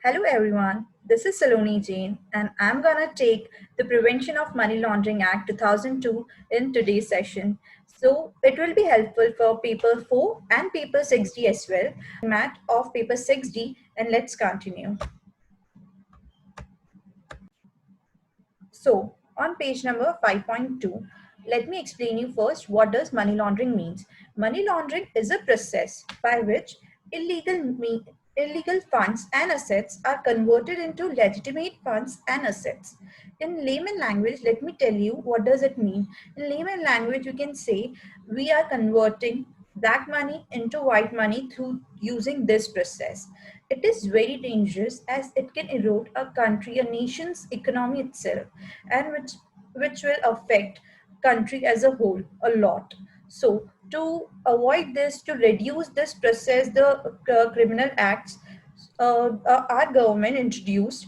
Hello everyone, this is Saloni Jain and I'm gonna take the Prevention of Money Laundering Act 2002 in today's session. So it will be helpful for paper 4 and paper 6D as well. Format of paper 6D and let's continue. So on page number 5.2, let me explain you first what does money laundering means. Money laundering is a process by which illegal funds and assets are converted into legitimate funds and assets. In layman language, let me tell you what does it mean. In layman language, you can say we are converting black money into white money through using this process. It is very dangerous as it can erode a country, a nation's economy itself, and which will affect country as a whole a lot. So to avoid this, to reduce this process, the criminal acts, our government introduced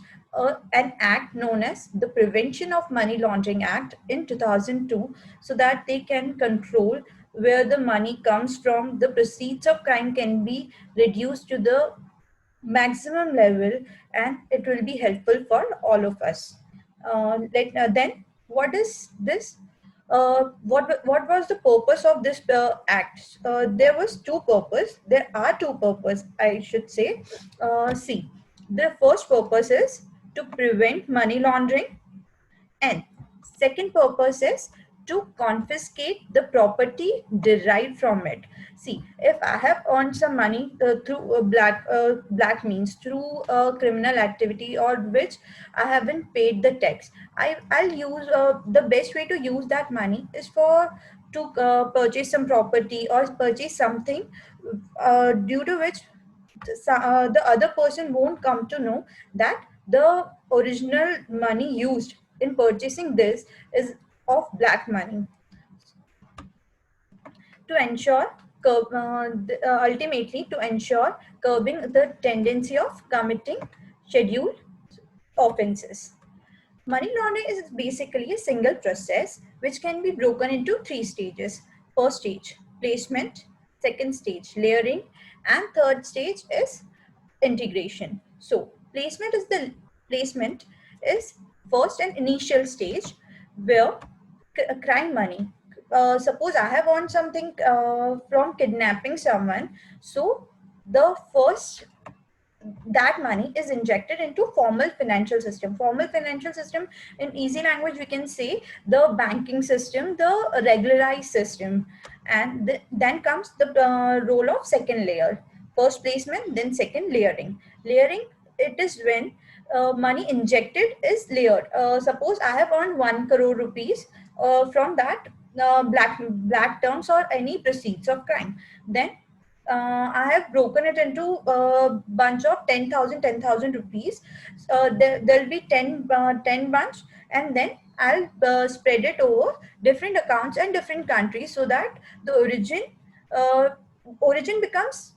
an act known as the Prevention of Money Laundering Act in 2002, so that they can control where the money comes from. The proceeds of crime can be reduced to the maximum level, and it will be helpful for all of us. Then what is this? What was the purpose of this act? There was two purpose. There are two purpose, I should say. See, the first purpose is to prevent money laundering, and second purpose is to confiscate the property derived from it. See, if I have earned some money through black means, through criminal activity, or which I haven't paid the tax, I'll use the best way to use that money is for to purchase some property or purchase something due to which the other person won't come to know that the original money used in purchasing this is of black money. To ensure ultimately to ensure curbing the tendency of committing scheduled offenses. Money laundering is basically a single process which can be broken into three stages. First stage, placement. Second stage, layering. And third stage is integration. So placement is first and initial stage where crime money. Suppose I have earned something from kidnapping someone. So the first that money is injected into formal financial system. Formal financial system, in easy language we can say the banking system, the regularized system. And then comes the role of second layer. First placement, then second layering. Layering, it is when money injected is layered. Suppose I have earned 1 crore rupees from that black terms or any proceeds of crime. Then I have broken it into a bunch of 10,000 rupees. There'll be 10 bunch, and then I'll spread it over different accounts and different countries so that the origin becomes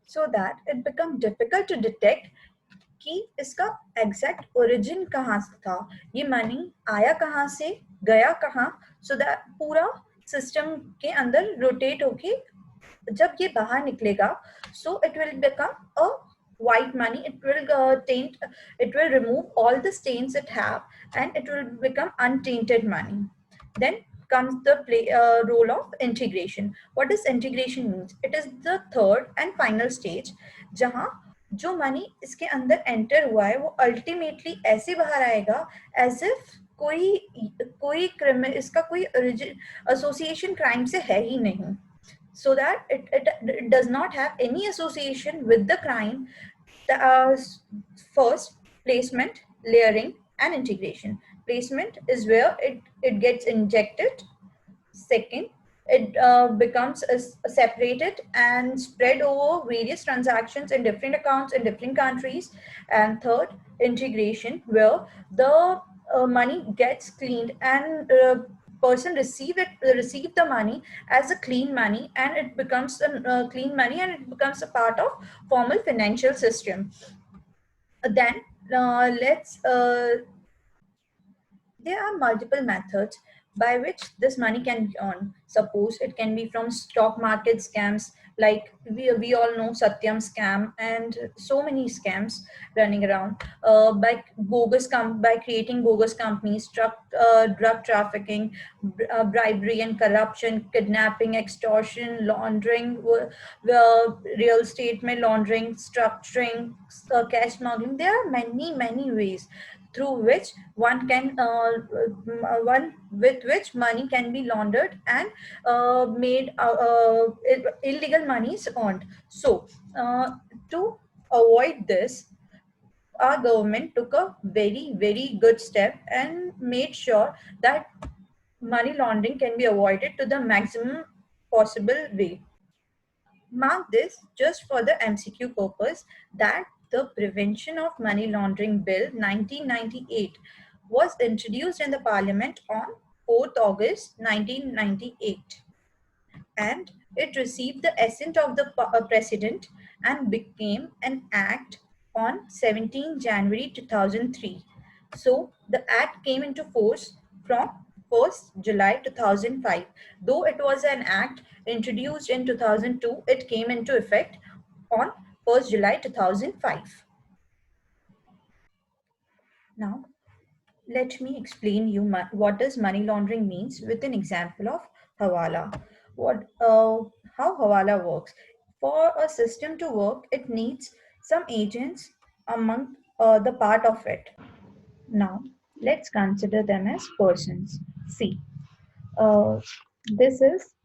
so that it becomes difficult to detect कि इसका exact origin कहाँ से था, ये money आया कहाँ से, गया कहाँ, सो दैट पूरा सिस्टम के अंदर रोटेट होके जब ये बाहर निकलेगा, so it will become a white money. It will remove all the stains it have, and it will become untainted money. Then comes the role of integration. What does integration means? It is the third and final stage जहाँ जो money इसके अंदर enter हुआ है वो ultimately ऐसे बाहर आएगा एज इफ कोई क्रिमिनल, इसका कोई एसोसिएशन क्राइम से है ही नहीं, so that it does not have any association with the crime. First, placement, layering, and integration. Placement is where it gets injected. Second, it becomes separated and spread over various transactions in different accounts in different countries. And third, integration, where the money gets cleaned and person receive the money as a clean money, and it becomes a clean money, and it becomes a part of formal financial system. Then let's There are multiple methods by which this money can be earned. Suppose it can be from stock market scams, like we all know Satyam scam and so many scams running around. By by creating bogus companies, drug trafficking, bribery and corruption, kidnapping, extortion, laundering, real estate में laundering, structuring, cash smuggling. There are many ways through which one with which money can be laundered and made illegal money is earned. So to avoid this, our government took a very good step and made sure that money laundering can be avoided to the maximum possible way. Mark this just for the MCQ purpose that the Prevention of Money Laundering Bill 1998 was introduced in the Parliament on 4th August 1998, and it received the assent of the President and became an act on 17 January 2003. So the act came into force from 1st July 2005. Though it was an act introduced in 2002, it came into effect on 1st July 2005. Now, let me explain you what does money laundering means with an example of Hawala. What, how Hawala works. For a system to work, it needs some agents among the part of it. Now, let's consider them as persons. See, uh, this is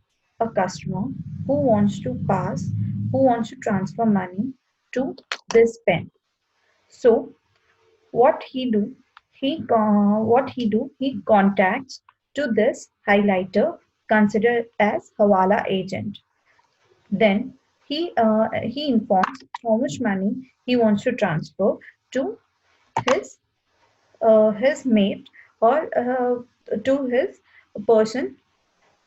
a customer who wants to transfer money to this pen. So, what he do? He contacts to this highlighter considered as Hawala agent. Then he informs how much money he wants to transfer to his his mate or to his person.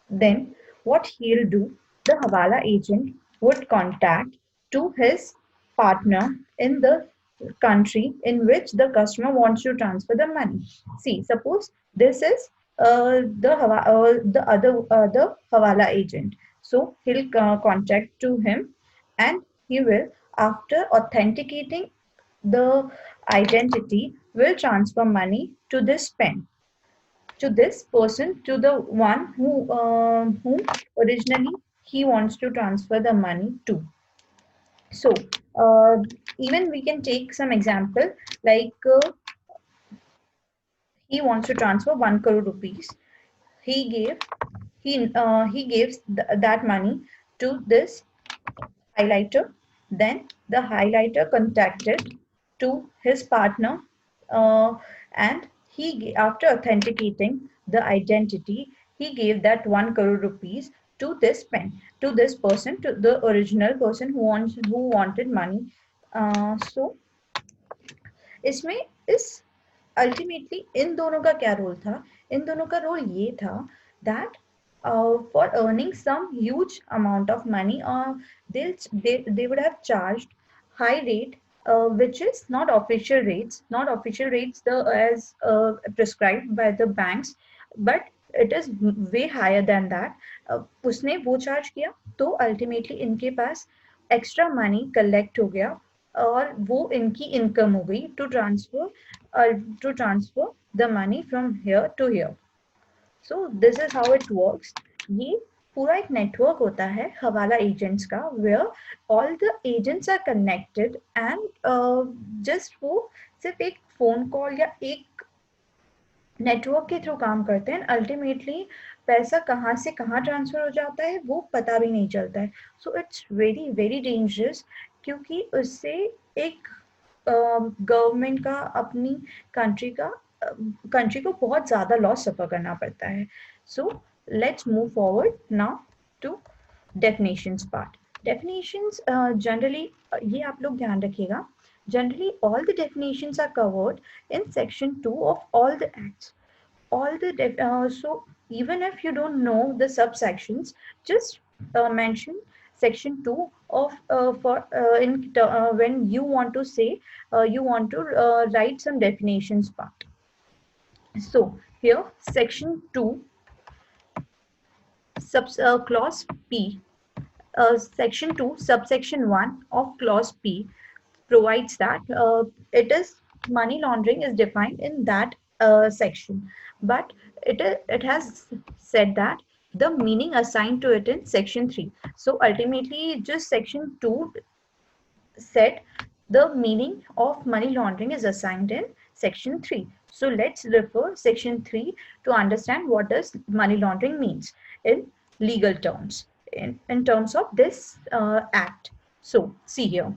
Then what he'll do, the Hawala agent would contact to his partner in the country in which the customer wants to transfer the money. See, suppose this is the Hawala agent. So he'll contact to him, and he will, after authenticating the identity, will transfer money to this pen, to this person, to the one whom originally he wants to transfer the money to. So even we can take some example, like he wants to transfer 1 crore rupees. He gave he gives that money to this highlighter. Then the highlighter contacted to his partner, uh, and after authenticating the identity, he gave that 1 crore rupees to this pen, to this person, to the original person who wanted money. So इसमें इस ultimately इन दोनों का क्या role था? इन दोनों का role ये था that for earning some huge amount of money, they would have charged high rate, which is not official rates, as prescribed by the banks, but it is way higher than that. उसने वो charge किया, तो ultimately इनके पास extra money collect हो गया और वो इनकी इनकम हो गई to transfer the money from here to here. So this is how it works. ये पूरा एक नेटवर्क होता है हवाला एजेंट्स का, where all the agents are connected and just वो सिर्फ एक फोन कॉल या एक नेटवर्क के थ्रू काम करते हैं. अल्टीमेटली पैसा कहाँ से कहाँ ट्रांसफर हो जाता है वो पता भी नहीं चलता है. सो इट्स वेरी डेंजरस, क्योंकि उससे एक गवर्नमेंट का अपनी कंट्री को बहुत ज़्यादा लॉस सफ़र करना पड़ता है. So let's move forward now to definitions part. Definitions generally, ये आप लोग ध्यान रखिएगा, generally all the definitions are covered in section 2 of all the acts. So even if you don't know the subsections, just mention section 2 of when you want to say you want to write some definitions part. So here section 2 clause P, section 2 subsection 1 of clause P provides that it is money laundering is defined in that section, but it has said that the meaning assigned to it in section 3. So ultimately just section 2 said the meaning of money laundering is assigned in section 3. So let's refer section 3 to understand what does money laundering means in legal terms, in terms of this act. So see here,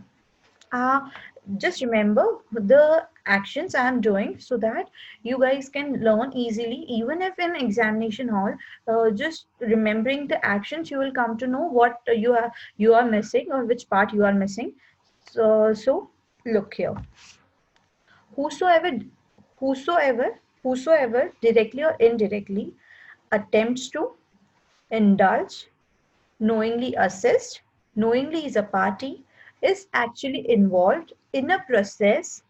uh, just remember the actions I am doing so that you guys can learn easily, even if in examination hall. Just remembering the actions, you will come to know what you are missing or which part you are missing. So look here. Whosoever, whosoever directly or indirectly attempts to indulge, knowingly assist, knowingly is a party, is actually involved in a process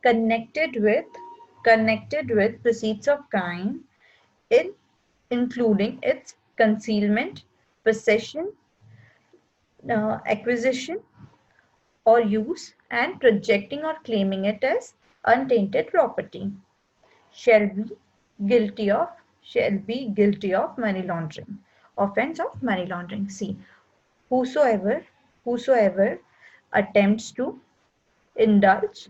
connected with proceeds of crime, in including its concealment, possession, acquisition, or use, and projecting or claiming it as untainted property, shall be shall be guilty of money laundering, offense of money laundering. See, whosoever attempts to indulge,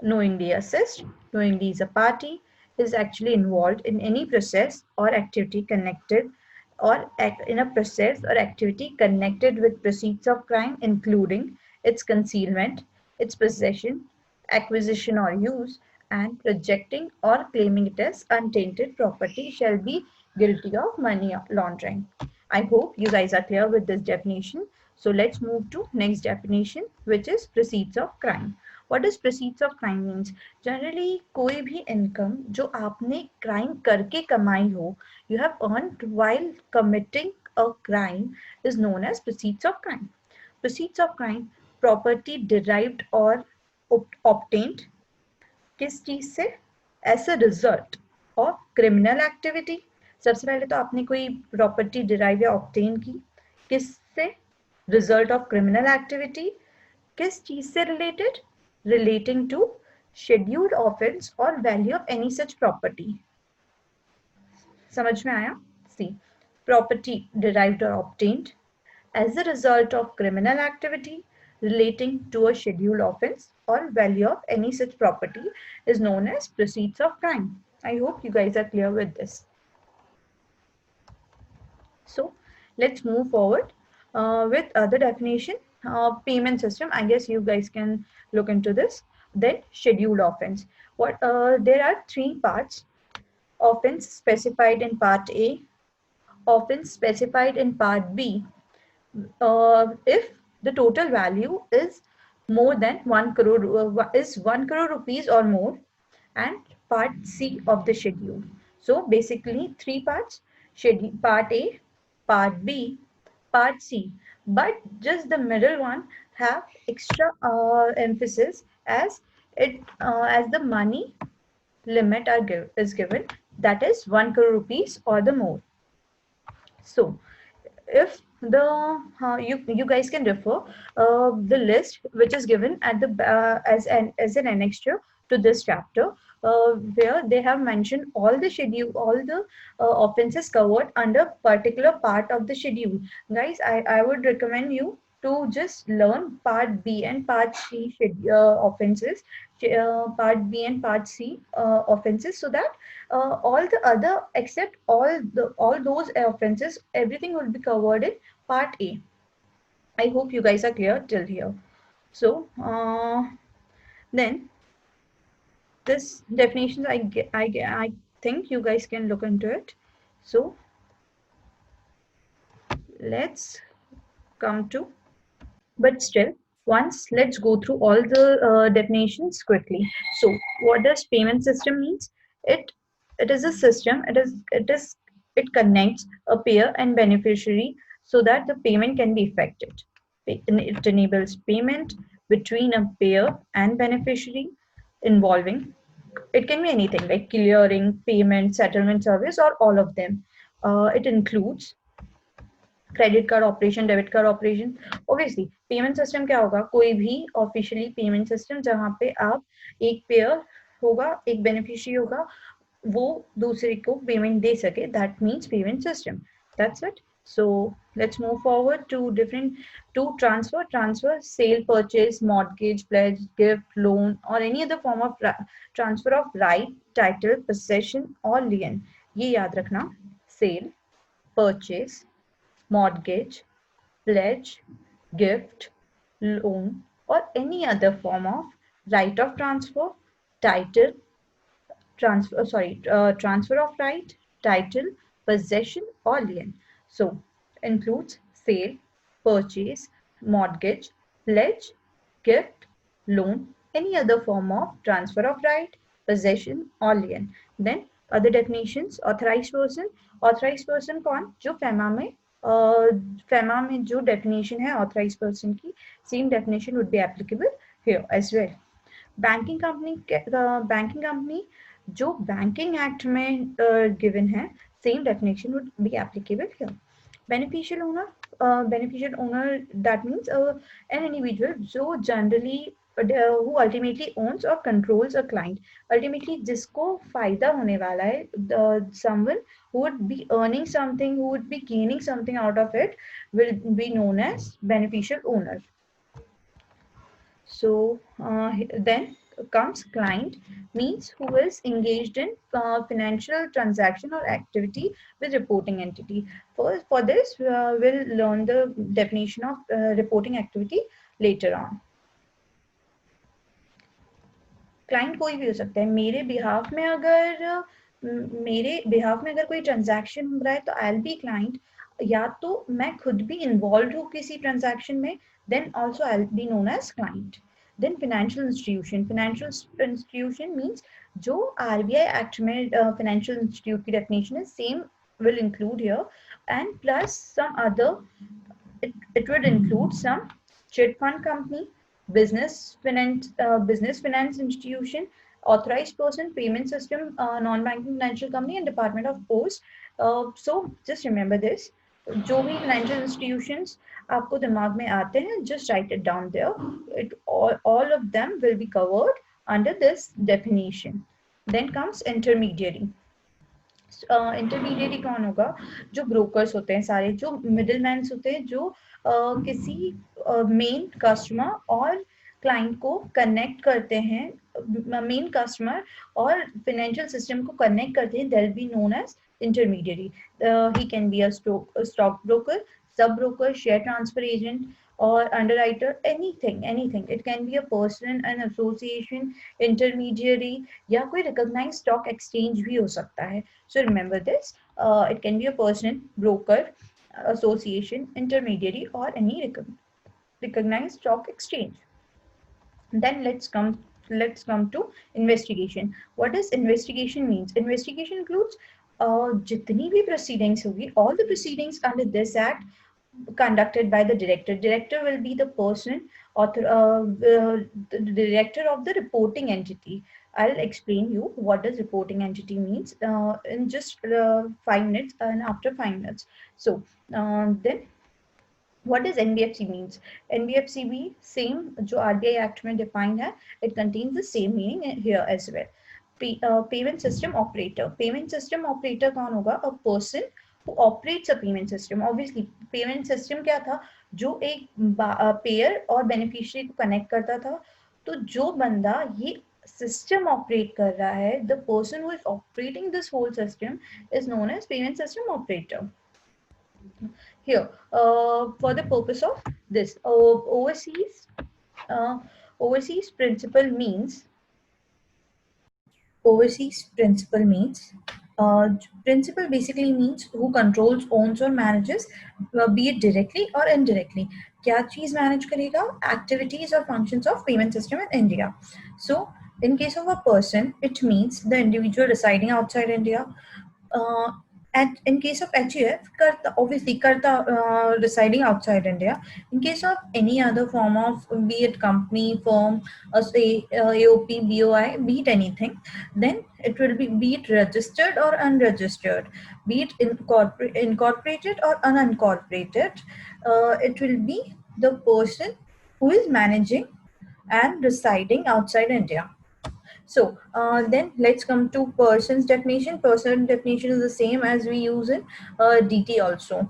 knowingly assist, knowingly is a party, is actually involved in any process or activity connected or in a process or activity connected with proceeds of crime, including its concealment, its possession, acquisition or use, and projecting or claiming it as untainted property, shall be guilty of money laundering. I hope you guys are clear with this definition. So let's move to next definition, which is proceeds of crime. What does proceeds of crime means? Generally, कोई भी income जो आपने crime करके कमाई हो, you have earned while committing a crime, is known as proceeds of crime. Proceeds of crime, property derived or obtained किस चीज से? As a result of criminal activity. सबसे पहले तो आपने कोई प्रॉपर्टी डिराइव या ऑब्टेन की, किससे? Result of criminal activity. किस चीज से related? Relating to scheduled offence और value of any such property. समझ में आया? सी, प्रॉपर्टी डिराइव्ड और obtained as a result of criminal activity relating to a scheduled offense or value of any such property is known as proceeds of crime. I hope you guys are clear with this. So let's move forward with other definition. Payment system, I guess you guys can look into this. Then scheduled offense. There are three parts: offense specified in part A, offense specified in part B, if the total value is more than 1 crore, is 1 crore rupees or more, and part C of the schedule. So basically three parts: schedule, part A, part B, part C, but just the middle one have extra emphasis as the money limit is given, that is 1 crore rupees or the more. So if the you guys can refer the list which is given at the as an annexure to this chapter, where they have mentioned all the schedule, all the offenses covered under particular part of the schedule. Guys, I would recommend you to just learn part B and part C offenses, part B and part C offenses, so that all the other, except all those offenses, everything will be covered in part A. I hope you guys are clear till here. So then this definition, I think you guys can look into it. So let's come to, but still, once let's go through all the definitions quickly. So what does payment system means? It is a system, it connects a payer and beneficiary so that the payment can be effected. It enables payment between a payer and beneficiary involving It can be anything like clearing, payment, settlement service, or all of them. It includes credit card operation, debit card operation. Obviously payment system क्या होगा, कोई भी officially payment system जहाँ पे आप एक pair होगा, एक बेनिफिशियरी होगा, वो दूसरे को पेमेंट दे सके, that means payment system. That's it. So let's move forward to transfer, sale, purchase, mortgage, pledge, gift, loan, or any other form of transfer of right, title, possession, or lien. ये याद रखना, sale, purchase, mortgage, pledge, gift, loan, or any other form of right of transfer, title, transfer of right, title, possession, or lien. So, includes sale, purchase, mortgage, pledge, gift, loan, any other form of transfer of right, possession, or lien. Then other definitions, authorized person कौन, जो FEMA में जो definition है authorized person की, same definition would be applicable here as well. Banking company जो banking act में given है, same definition would be applicable here. Beneficial owner, that means an individual जो generally who ultimately owns or controls a client. Ultimately जिसको फायदा होने वाला है, someone who would be earning something, who would be gaining something out of it, will be known as beneficial owner. So then comes client, means who is engaged in financial transaction or activity with reporting entity. For this, we'll learn the definition of reporting activity later on. Client कोई भी हो सकता है. मेरे behalf में अगर कोई transaction हो रहा है तो आई विल बी क्लाइंट. या तो मैं खुद भी इन्वॉल्व हूँ किसी ट्रांजैक्शन में, then also I will be known as client. Then financial institution means जो RBI एक्ट में financial institute की definition है, same will include here, and plus some other, it would include some chit fund company, business finance institution, authorized person, payment system, non-banking financial company, and Department of Post. So just remember this. जो भी financial institutions आपको दिमाग में आते हैं, just write it down there. All of them will be covered under this definition. Then comes intermediary. Intermediate कौन होगा, जो ब्रोकर्स होते हैं सारे, जो मिडिल मैन होते हैं, जो किसी मेन कस्टमर और क्लाइंट को कनेक्ट करते हैं, मेन कस्टमर और फाइनेंशियल सिस्टम को कनेक्ट करते हैं, they will be known as intermediary. He can be a stock broker, sub broker, share transfer agent, or underwriter, anything. It can be a person, an association, intermediary, या कोई recognized stock exchange भी हो सकता है. So remember this. It can be a person, broker, association, intermediary, or any recognized stock exchange. Then let's come to investigation. What does investigation means? Investigation includes जितनी भी proceedings होगी, all the proceedings under this act conducted by the director. Director will be the person, the director of the reporting entity. I'll explain you what does reporting entity means in just 5 minutes and after 5 minutes. So then what does NBFC means? NBFC भी same जो RBI Act में defined है, it contains the same meaning here as well. Payment system operator. Payment system operator कौन होगा? A person who operates a payment system. Obviously payment system क्या था? जो एक payer और beneficiary को connect करता था. तो जो बंदा ये system operate कर रहा है, the person who is operating this whole system is known as payment system operator. Here, for the purpose of this, overseas principal means. Overseas principal means principal basically means who controls, owns or manages, be it directly or indirectly. क्या चीज manage करेगा? Activities or functions of payment system in India. So in case of a person, it means the individual residing outside India. In case of HUF, Karta, obviously Karta residing outside India. In case of any other form of, be it company, firm, say AOP, BOI, be it anything, then it will be it registered or unregistered, be it incorporated or unincorporated. It will be the person who is managing and residing outside India. So then let's come to person's definition. Person definition is the same as we use in DT also.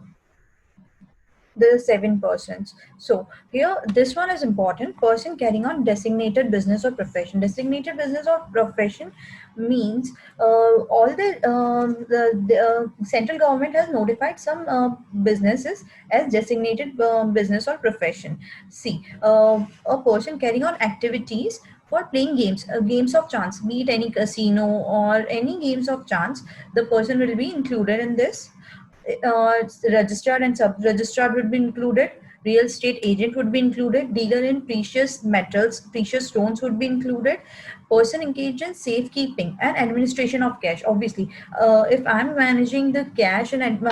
The 7 persons. So here, this one is important. Person carrying on designated business or profession. Designated business or profession means all the central government has notified some businesses as designated business or profession. See, a person carrying on activities for playing games, games of chance, be it any casino or any games of chance, the person will be included in this. Registered and sub-registered would be included. Real estate agent would be included. Dealer in precious metals, precious stones would be included. Person engaged in safekeeping and administration of cash. Obviously, if I'm managing the cash and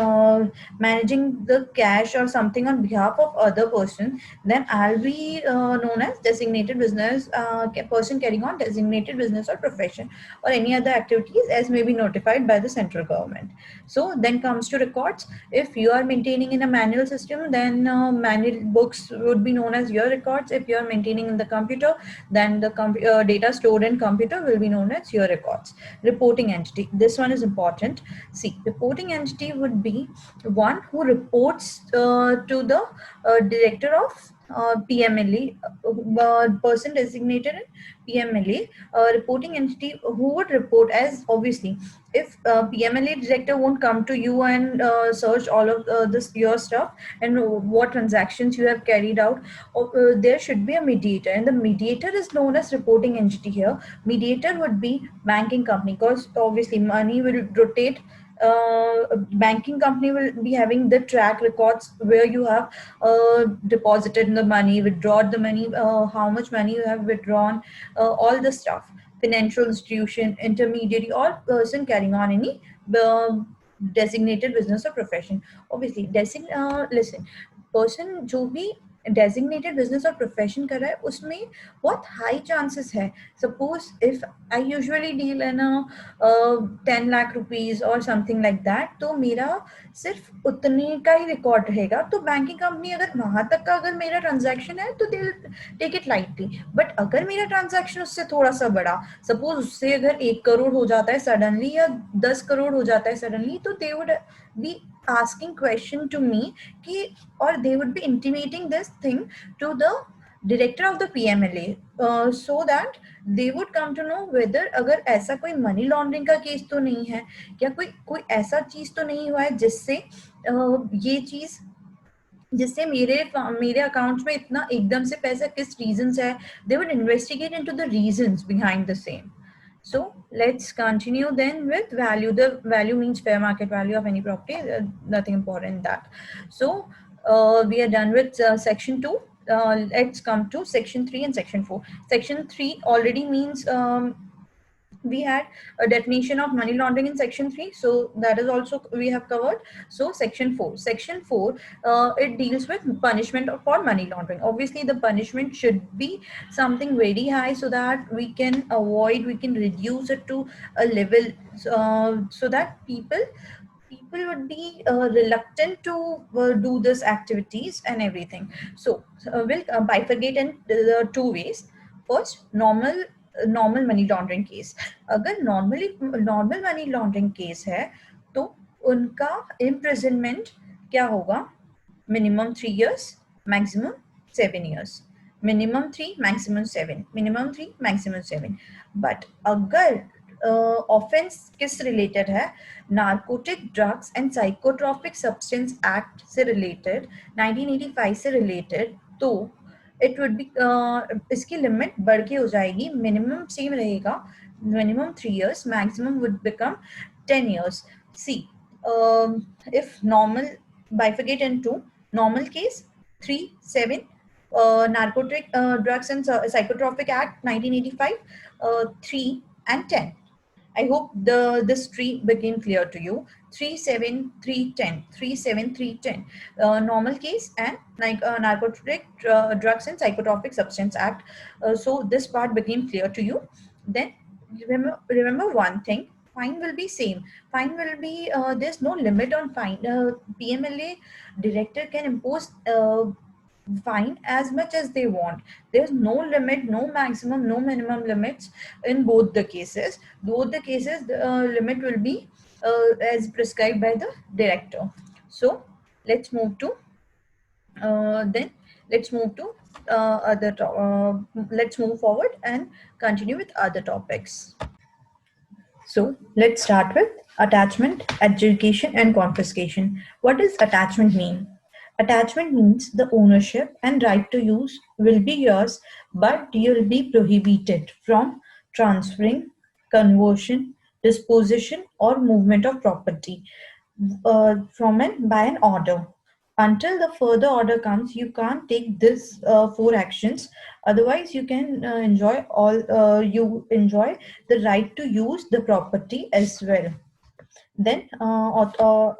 managing the cash or something on behalf of other person, then I'll be known as designated business person carrying on designated business or profession or any other activities as may be notified by the central government. So then comes to records. If you are maintaining in a manual system, then manual books would be known as your records. If you are maintaining in the computer, then the data stored in computer will be known as your records. Reporting entity. This one is important. See, reporting entity would be one who reports to the director of PMLE, person designated in PMLA, reporting entity who would report as, obviously, if PMLA director won't come to you and search all of this your stuff and what transactions you have carried out, there should be a mediator, and the mediator is known as reporting entity here. Mediator would be banking company, because obviously money will rotate. Banking company will be having the track records where you have deposited the money, withdrawn the money, how much money you have withdrawn, all the stuff. Financial institution, intermediary, or person carrying on any designated business or profession. Obviously, listen, person जो भी designated business or profession कर रहा है उसमें बहुत high chances है. Suppose if I usually deal in a 10 lakh rupees or something like that, तो मेरा सिर्फ उतने का ही रिकॉर्ड रहेगा. तो बैंकिंग कंपनी अगर वहां तक का अगर मेरा ट्रांजैक्शन है तो they take it lightly. But अगर मेरा ट्रांजैक्शन उससे थोड़ा सा बड़ा, सपोज उससे अगर 1 करोड़ हो जाता है सडनली या 10 करोड़ हो जाता है सडनली, तो they would be asking question to me कि, or they would be intimating this thing to the director of the PMLA, so that they would come to know whether अगर ऐसा कोई मनी लॉन्ड्रिंग का case तो नहीं है, या कोई ऐसा चीज तो नहीं हुआ है जिससे ये चीज, जिससे मेरे अकाउंट में इतना एकदम से पैसा किस रीजन से है. They would investigate into the reasons behind the same. So let's continue then with value. The value means fair market value of any property. Nothing important in that. So we are done with section 2. Let's come to section 3 and section 4. Section 3 already means we had a definition of money laundering in section 3, so that is also we have covered. So section 4, it deals with punishment for money laundering. Obviously the punishment should be something very high so that we can reduce it to a level, so that people would be reluctant to do this activities and everything. So we'll bifurcate in the 2 ways. First, normal money laundering case. अगर normal money laundering case है तो उनका imprisonment क्या होगा? Minimum 3 years, maximum 7 years. Minimum 3, maximum 7. Minimum 3, maximum 7. But अगर offence किस related है? Narcotic drugs and psychotropic substance act से रिलेटेड, 1985 से रिलेटेड, तो इट वुड बी इसकी लिमिट बढ़ के हो जाएगी. मिनिमम सेम रहेगा, minimum 3 years, maximum would become 10 years. C, if normal bifurcate into normal case 3, 7, Narcotic Drugs and Psychotropic Act 1985, 3 and 10. I hope this tree became clear to you. 37310, 37310, normal case, and like Narcotic Drugs and Psychotropic Substance Act. So this part became clear to you. Then remember one thing. Fine will be same. Fine will be there's no limit on fine. PMLA director can impose fine as much as they want. There's no limit, no maximum, no minimum limits in both the cases. Both the cases, the limit will be as prescribed by the director. So let's move to then let's move to let's move forward and continue with other topics. So let's start with attachment, adjudication, and confiscation. What does attachment mean? Attachment means the ownership and right to use will be yours, but you'll be prohibited from transferring, conversion, disposition, or movement of property from and by an order. Until the further order comes, you can't take this four actions. Otherwise, you can you enjoy the right to use the property as well. Then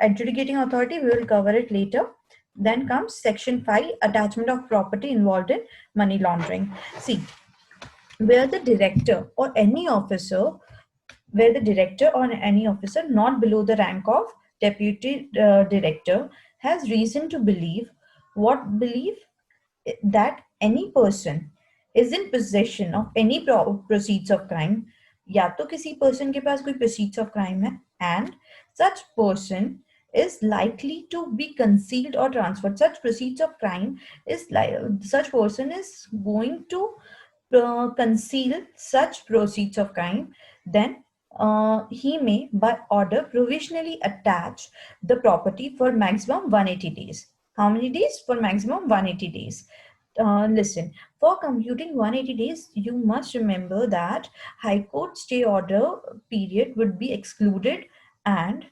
adjudicating authority, we will cover it later. Then comes section 5, attachment of property involved in money laundering. See, where the director or any officer not below the rank of deputy director has reason to believe that any person is in possession of any proceeds of crime, या तो किसी person के पास कोई proceeds of crime है, and such person is likely to be concealed or transferred. Such proceeds of crime such person is going to conceal such proceeds of crime. Then he may by order provisionally attach the property for maximum 180 days. How many days? For maximum 180 days. Listen, for computing 180 days, you must remember that High Court stay order period would be excluded, and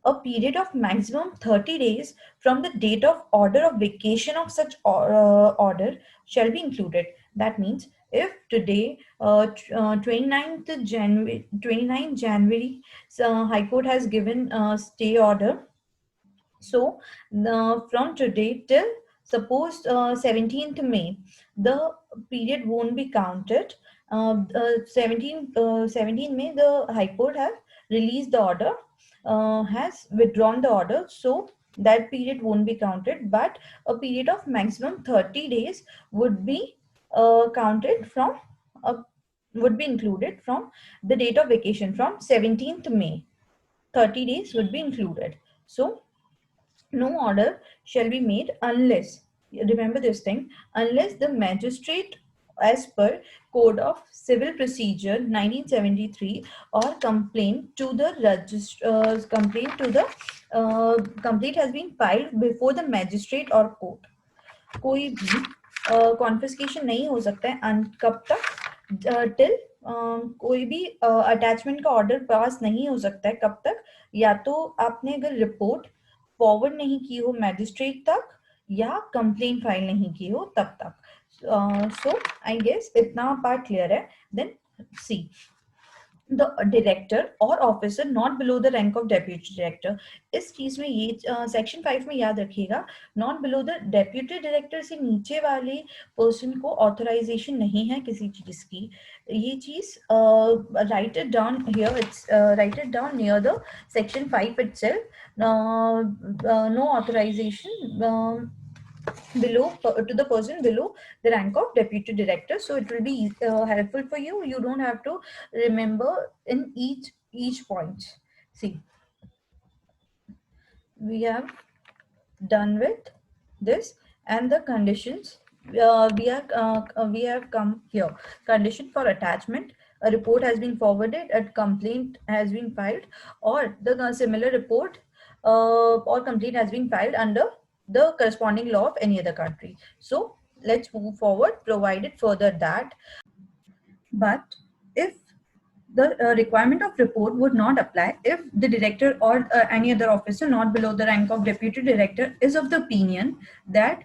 a period of maximum 30 days from the date of order of vacation of such order shall be included. That means if today 29th January High Court has given stay order, so from today till suppose 17th May, the period won't be counted. 17 May, the High Court have released the order, has withdrawn the order, so that period won't be counted, but a period of maximum 30 days would be counted from would be included from the date of vacation from 17th May. 30 days would be included. So no order shall be made unless, remember this thing, unless the magistrate as per Code of Civil Procedure 1973 or complaint to the complaint has been filed before the magistrate or court. कोई भी confiscation नहीं हो सकता है कब तक, till कोई भी अटैचमेंट का ऑर्डर पास नहीं हो सकता है कब तक, या तो आपने अगर रिपोर्ट फॉरवर्ड नहीं की हो मैजिस्ट्रेट तक या कंप्लेंट फाइल नहीं की हो तब तक. सो आई गेस इतना पार्ट क्लियर है. Then see, the director or officer not below the rank of deputy director. इस चीज में ये सेक्शन 5 में याद रखिएगा, not below the deputy director से नीचे वाले पर्सन को ऑथराइजेशन नहीं है किसी चीज की. ये चीज write it down here. It's write it down near the section 5 itself. No authorization below to the person below the rank of deputy director. So it will be helpful for you. You don't have to remember in each point. See, we have done with this, and the conditions we have come here. Condition for attachment: a report has been forwarded, a complaint has been filed, or the similar report or complaint has been filed under the corresponding law of any other country. So let's move forward, provided further that, but if the requirement of report would not apply if the director or any other officer not below the rank of deputy director is of the opinion that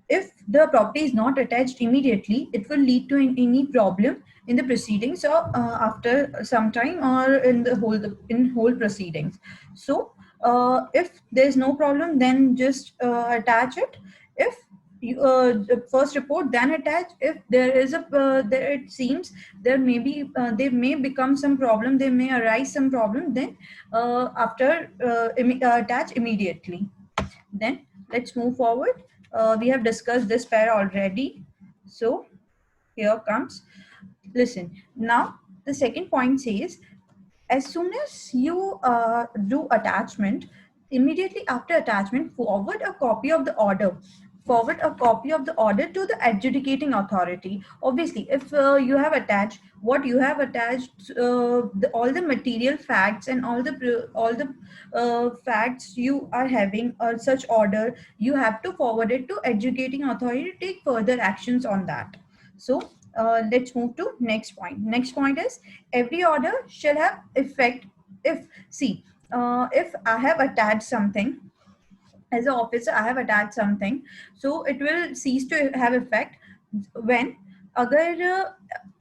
if the property is not attached immediately, it will lead to any problem in the proceedings, or after some time, or in the whole proceedings. So if there's no problem, then just attach it. If you the first report, then attach. If there is a there, it seems there may become some problem, there may arise some problem, then after attach immediately. Then let's move forward. We have discussed this pair already. So here comes, listen. Now the second point says, as soon as you do attachment, immediately after attachment, forward a copy of the order to the adjudicating authority. Obviously, if you have attached what you have attached, all the material facts and all the facts you are having, or such order, you have to forward it to adjudicating authority to take further actions on that. So let's move to next point. Next point is, every order shall have effect if, see, if I have attached something, as an officer I have attached something, so it will cease to have effect when, अगर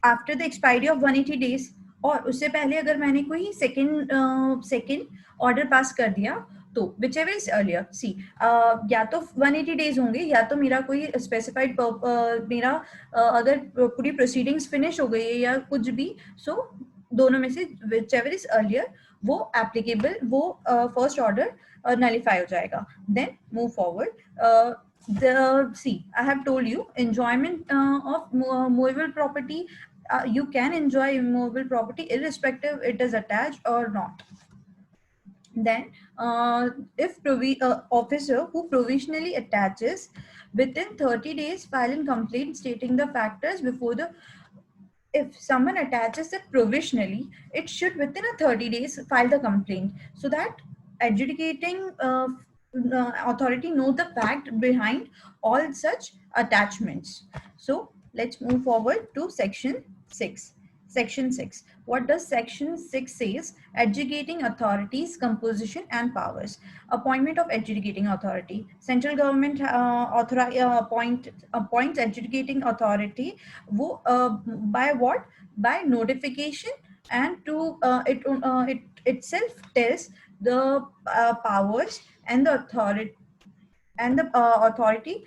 after the expiry of 180 days, और उससे पहले अगर मैंने कोई second order pass कर दिया, तो विच एवर इज अर्लियर, सी या तो 180 डेज होंगे, या तो मेरा कोई स्पेसिफाइड मेरा अगर पूरी प्रोसीडिंग्स फिनिश हो गई है या कुछ भी, सो दोनों में से विच एवर इज अर्लियर, वो एप्लीकेबल, वो फर्स्ट ऑर्डर nullify हो जाएगा. Then move forward. See, I have told you, enjoyment of movable property, you can enjoy movable property irrespective it is attached or not. Then if officer who provisionally attaches within 30 days file a complaint stating the factors before the, if someone attaches it provisionally, it should within a 30 days file the complaint, so that adjudicating authority know the fact behind all such attachments. So let's move forward to section 6. Section 6. What does section 6 says? Adjudicating authorities, composition and powers. Appointment of adjudicating authority. Central government appoints adjudicating authority. By what? By notification, and to it itself tells the powers and the authority,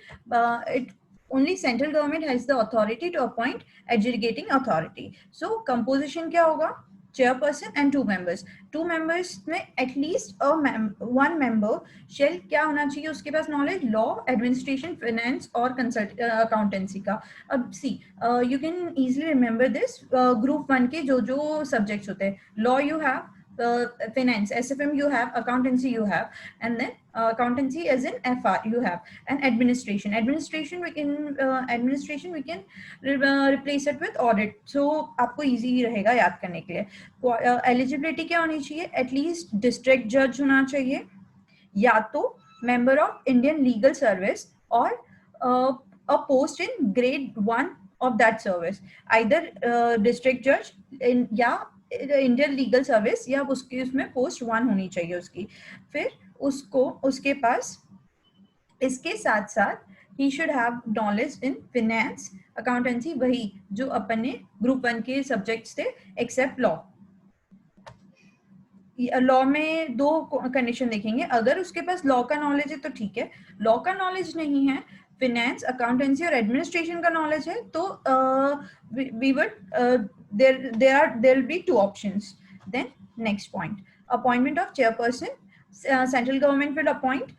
it only central government has the authority to appoint adjudicating authority. So composition क्या होगा? Chairperson and 2 members. 2 members में at least one member shall क्या होना चाहिए उसके पास knowledge, law, administration, finance और accountancy का. अब see, you can easily remember this. Group 1 के जो subjects होते हैं, law you have, finance, SFM you have, accountancy you have, and then accountancy as in FR you have, and administration we can replace it with audit. So आपको easy रहेगा याद करने के लिए. Eligibility क्या होनी चाहिए? At least district judge होना चाहिए, या तो member of Indian legal service, or a post in grade 1 of that service, either district judge in या इंडियन लीगल सर्विस, या उसकी उसमें पोस्ट 1 होनी चाहिए उसकी. फिर उसके पास इसके साथ साथ he should have knowledge in finance, accountancy, वही जो अपन ने ग्रुप 1 के सब्जेक्ट्स थे, एक्सेप्ट लॉ. लॉ में 2 कंडीशन देखेंगे. अगर उसके पास लॉ का नॉलेज है तो ठीक है, लॉ का नॉलेज नहीं है, फिनेंस, अकाउंटेंसी और एडमिनिस्ट्रेशन का नॉलेज है, तो we would there will be 2 options. Then next point, appointment of chairperson. Central government will appoint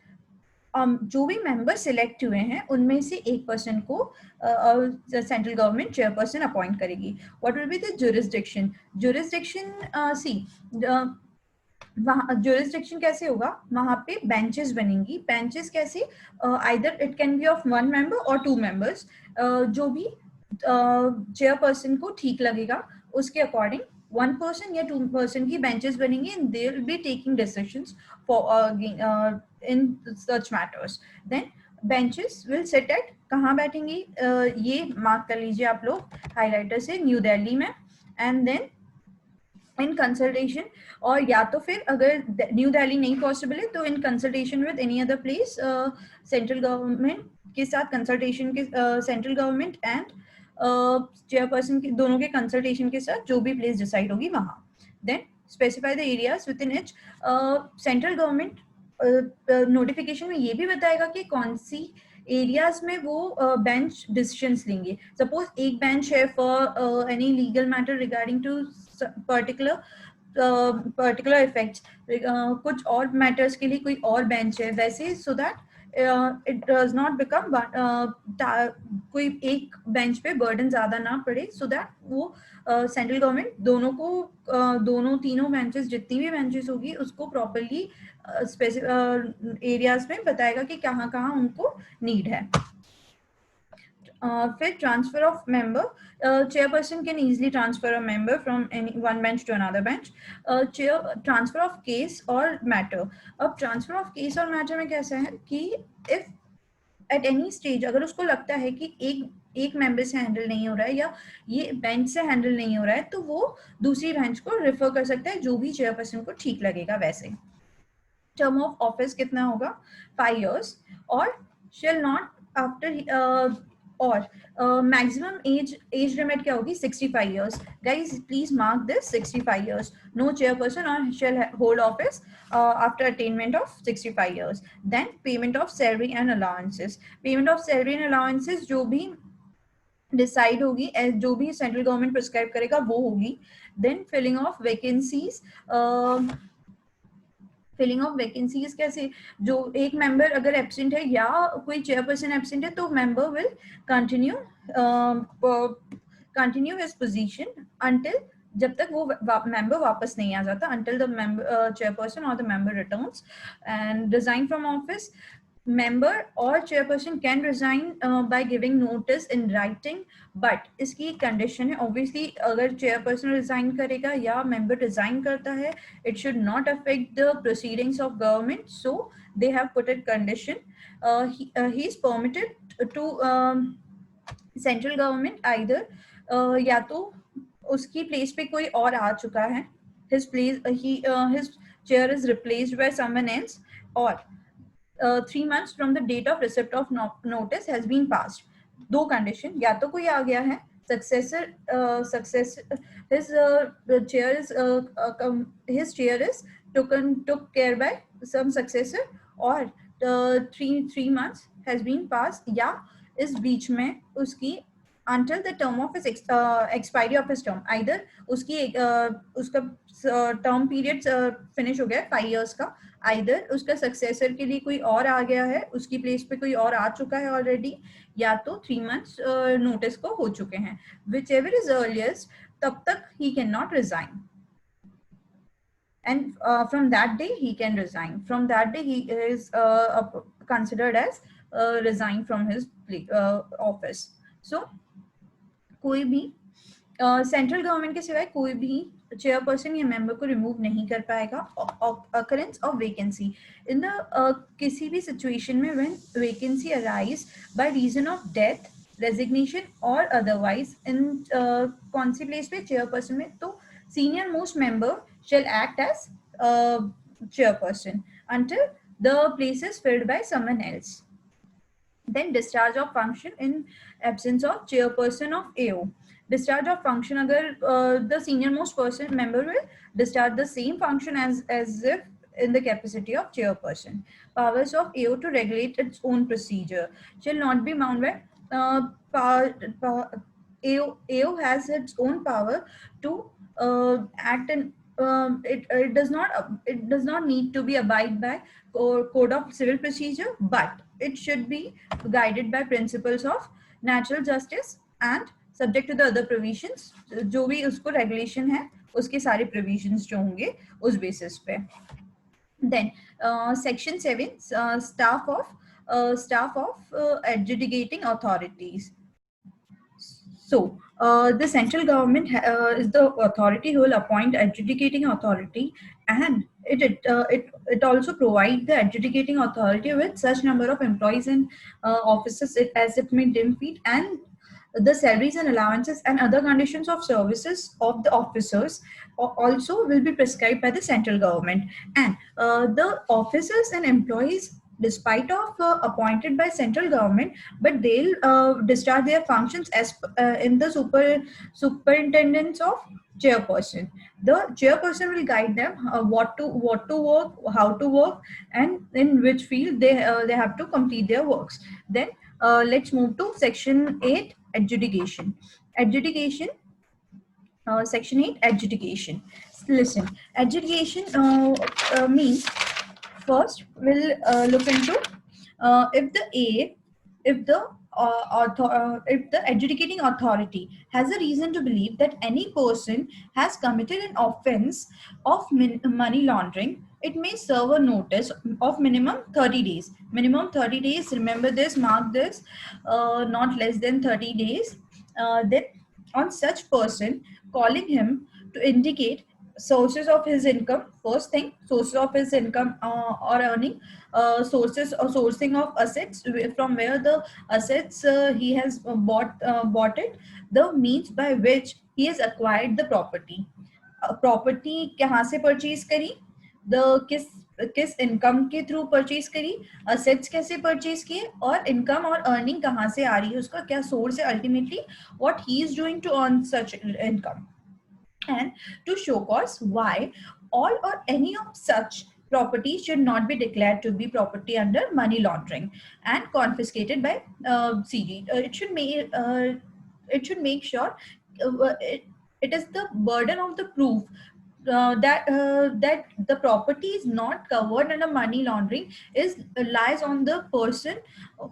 जो भी मेंबर सिलेक्ट हुए हैं उनमें से एक पर्सन को सेंट्रल गवर्नमेंट चेयरपर्सन अपॉइंट करेगी. What will be the jurisdiction? See jurisdiction कैसे होगा? वहां पे बेंचेस बनेंगी. बेंचेस कैसे? Either it can be of 1 member और 2 मेंबर्स, जो भी चेयरपर्सन को ठीक लगेगा उसके अकॉर्डिंग 1 person या 2 person की बेंचेस बनेंगी, and they will be taking decisions for in such matters. Then benches will sit at, कहाँ बैठेंगी? ये मार्क कर लीजिए आप लोग हाईलाइटर से, न्यू दिल्ली में. एंड देन इन कंसल्टेशन, और या तो फिर अगर न्यू दिल्ली नहीं पॉसिबल है तो in consultation with any other place central government के साथ कंसल्टेशन के सेंट्रल गवर्नमेंट एंड चेयरपर्सन के दोनों के कंसल्टेशन के साथ जो भी प्लेस डिसाइड होगी वहाँ. Then specify the areas within each. Central government notification में ये भी बताएगा कि कौन सी एरियाज में वो बेंच डिसीजंस लेंगे. सपोज एक बेंच है for any legal matter regarding to particular effects, कुछ और मैटर्स के लिए कोई और बेंच है, वैसे so that it does not become कोई एक बेंच पे बर्डन ज्यादा ना पड़े, सो दैट वो सेंट्रल गवर्नमेंट दोनों को दोनों तीनों बेंचेस जितनी भी बेंचेस होगी उसको प्रॉपरली एरियाज में बताएगा कि कहाँ कहाँ उनको नीड है. फिर transfer of member. Chairperson can easily transfer a member from any one bench to another bench. Transfer of case or matter. अब transfer of case और matter में कैसा है कि if at any stage अगर उसको लगता है कि एक मेंबर से हैंडल नहीं हो रहा है या ये बेंच से हैंडल नहीं हो रहा है, तो वो दूसरी बेंच को रेफर कर सकता है जो भी चेयरपर्सन को ठीक लगेगा वैसे. टर्म ऑफ ऑफिस कितना होगा? 5 years. और शेल नॉट आफ्टर और मैक्सिमम एज लिमिट क्या होगी? 65 years. Guys, please mark this, 65 years. No chairperson or shall hold office after attainment of 65 years. Then payment of salary and allowances. Payment of salary and allowances जो भी decide होगी, जो भी central government prescribe करेगा वो होगी. Then filling of vacancies. Filling of vacancies कैसे? जो एक मेंबर अगर एब्सेंट है या कोई चेयरपर्सन एब्सेंट है तो member will continue his position until, जब तक वो मेंबर वापस नहीं आ जाता, until the member chairperson or the member returns and resign from office. Member or chairperson can resign by giving notice in writing, but इसकी condition है obviously अगर chairperson resign करेगा या member resign करता है, it should not affect the proceedings of government, so they have put a condition. He is permitted to central government either या तो उसकी place पे कोई और आ चुका है, his chair is replaced by someone else, or 3 months from the date of receipt of notice has been passed. दो condition, या तो कोई आ गया है, successor his chair is took care by some successor, और 3 months has been passed, या इस बीच में उसकी until the term of his expiry of his term, either उसका term period finish हो गया 5 years का, either उसका successor के लिए कोई और आ गया है, उसकी place पे कोई और आ चुका है already, या तो 3 months notice को हो चुके हैं. Whichever is earliest, तब तक he cannot resign. And from that day he can resign. From that day he is considered as resigned from his office. So कोई भी सेंट्रल गवर्नमेंट के सिवाय कोई भी चेयरपर्सन या मेंबर को रिमूव नहीं कर पाएगा. Occurrence of vacancy in the किसी भी सिचुएशन में when vacancy arise by reason of death, resignation और अदरवाइज, इन कौन सी प्लेस पे? चेयरपर्सन में. तो senior most member shall act as chairperson until the place is filled by someone else. Then discharge of function in absence of chairperson of AO. Discharge of function, agar the senior most person member will discharge the same function as if in the capacity of chairperson. Powers of AO to regulate its own procedure shall not be bound by AO has its own power to act in it does not need to be abide by code of civil procedure, but it should be guided by principles of natural justice and subject to the other provisions. जो भी उसको regulation है उसके सारे provisions जो होंगे उस basis पे. Then section 7, staff of adjudicating authorities. So the central government is the authority who will appoint adjudicating authority, and it also provides the adjudicating authority with such number of employees and officers as it may deem fit, and the salaries and allowances and other conditions of services of the officers also will be prescribed by the central government. And the officers and employees despite of appointed by central government, but they'll discharge their functions as in the superintendence of chairperson. The chairperson will guide them what to work, how to work, and in which field they have to complete their works. Then let's move to section 8, adjudication. Adjudication, section 8, adjudication. Listen, adjudication means, first we'll look into if the A, if the adjudicating authority has a reason to believe that any person has committed an offense of money laundering, it may serve a notice of minimum 30 days. Minimum 30 days, remember this, mark this, not less than 30 days. Then on such person, calling him to indicate sources of his income. First thing, sources of his income or earning, sources or sourcing of assets, from where the assets he has bought it, the means by which he has acquired the property. Property कहाँ से purchase करी, the किस income के through purchase करी, assets कैसे purchase किए, और income और अर्निंग कहाँ से आ रही है, उसका क्या सोर्स है, ultimately what he is doing to earn such income, and to show cause why all or any of such property should not be declared to be property under money laundering and confiscated by CG. It should make sure it is the burden of the proof that the property is not covered under money laundering is lies on the person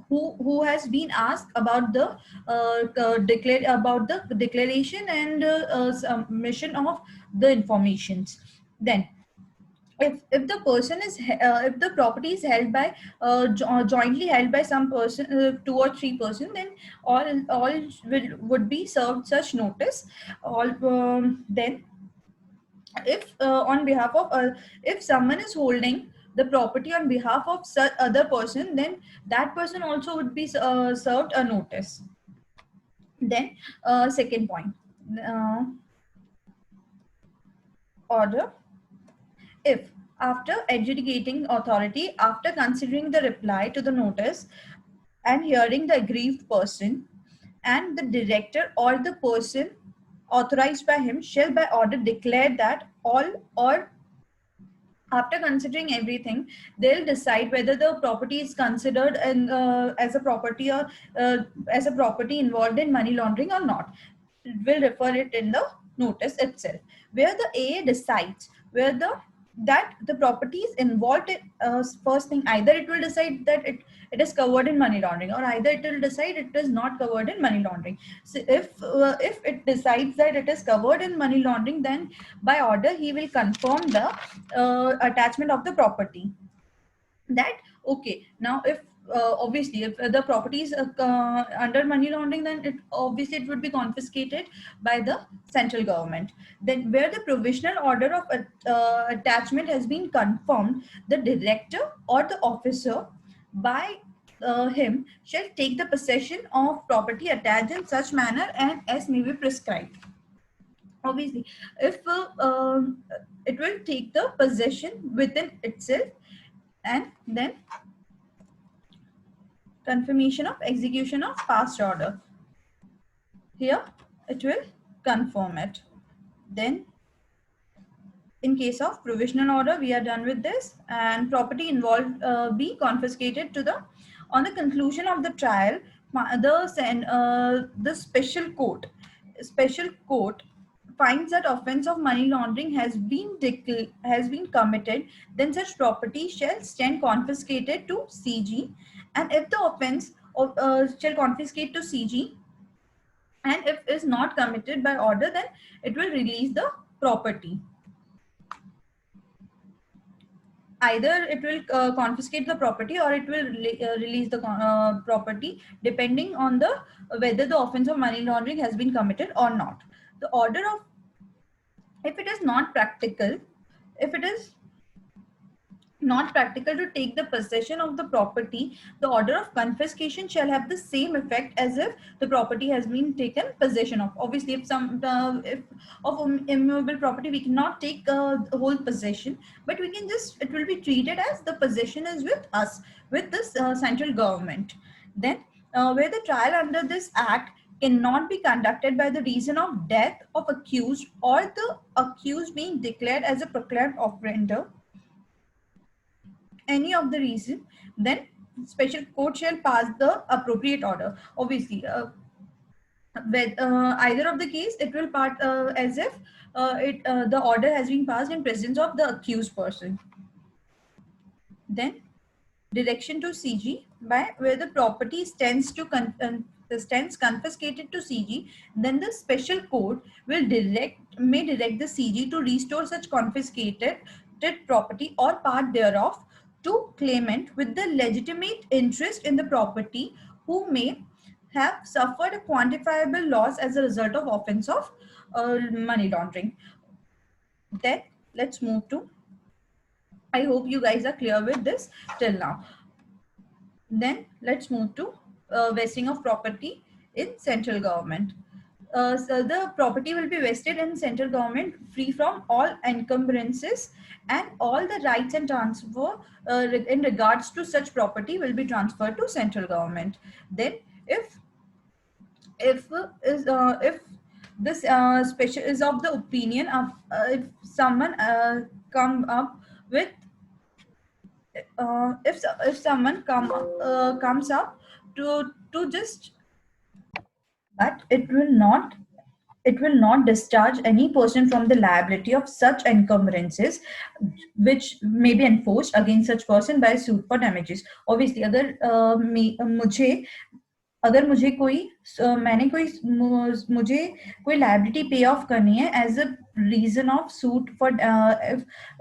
who has been asked about the declaration and submission of the informations. Then if the person is if the property is held by jointly held by some person, 2 or 3 person, then all would be served such notice. All then if on behalf of if someone is holding the property on behalf of such other person, then that person also would be served a notice. Then second point, order. If after adjudicating authority, after considering the reply to the notice and hearing the aggrieved person, and the director or the person authorized by him shall by order declare that all, or after considering everything, they'll decide whether the property is considered as a property or as a property involved in money laundering or not. We'll refer it in the notice itself, where the A decides whether that the property is involved in, first thing, either it will decide that it is covered in money laundering, or either it will decide it is not covered in money laundering. So if it decides that it is covered in money laundering, then by order he will confirm the attachment of the property. That okay, now if obviously if the property is under money laundering, then it would be confiscated by the central government. Then where the provisional order of attachment has been confirmed, the director or the officer by him shall take the possession of property attached in such manner and as may be prescribed. Obviously if it will take the possession within itself, and then confirmation of execution of past order. Here it will confirm it. Then in case of provisional order, we are done with this, and property involved be confiscated to the on the conclusion of the trial. The special court finds that offense of money laundering has been committed, then such property shall stand confiscated to CG, and if the offense shall confiscate to CG, and if is not committed by order, then it will release the property. Either it will confiscate the property or it will release the property, depending on the whether the offense of money laundering has been committed or not. The order of, if it is not practical, if it is not practical to take the possession of the property, the order of confiscation shall have the same effect as if the property has been taken possession of. Obviously, if of immovable property, we cannot take the whole possession, but we can just, it will be treated as the possession is with us, with this central government. Then, where the trial under this act cannot be conducted by the reason of death of accused or the accused being declared as a proclaimed offender, any of the reason, then special court shall pass the appropriate order. Obviously, with either of the case, it will part as if the order has been passed in presence of the accused person. Then direction to CG, by where the property stands confiscated to CG, then the special court may direct the CG to restore such confiscated property or part thereof to claimant with the legitimate interest in the property, who may have suffered a quantifiable loss as a result of offense of money laundering. Then let's move to, I hope you guys are clear with this till now. Then let's move to vesting of property in central government. So the property will be vested in central government free from all encumbrances, and all the rights and transfer in regards to such property will be transferred to central government. Then if this special is of the opinion of if someone if someone comes up to just, but it will not discharge any person from the liability of such encumbrances which may be enforced against such person by suit for damages. Obviously, अगर मुझे कोई मैंने कोई मुझे कोई liability पे off करनी है as a reason of suit for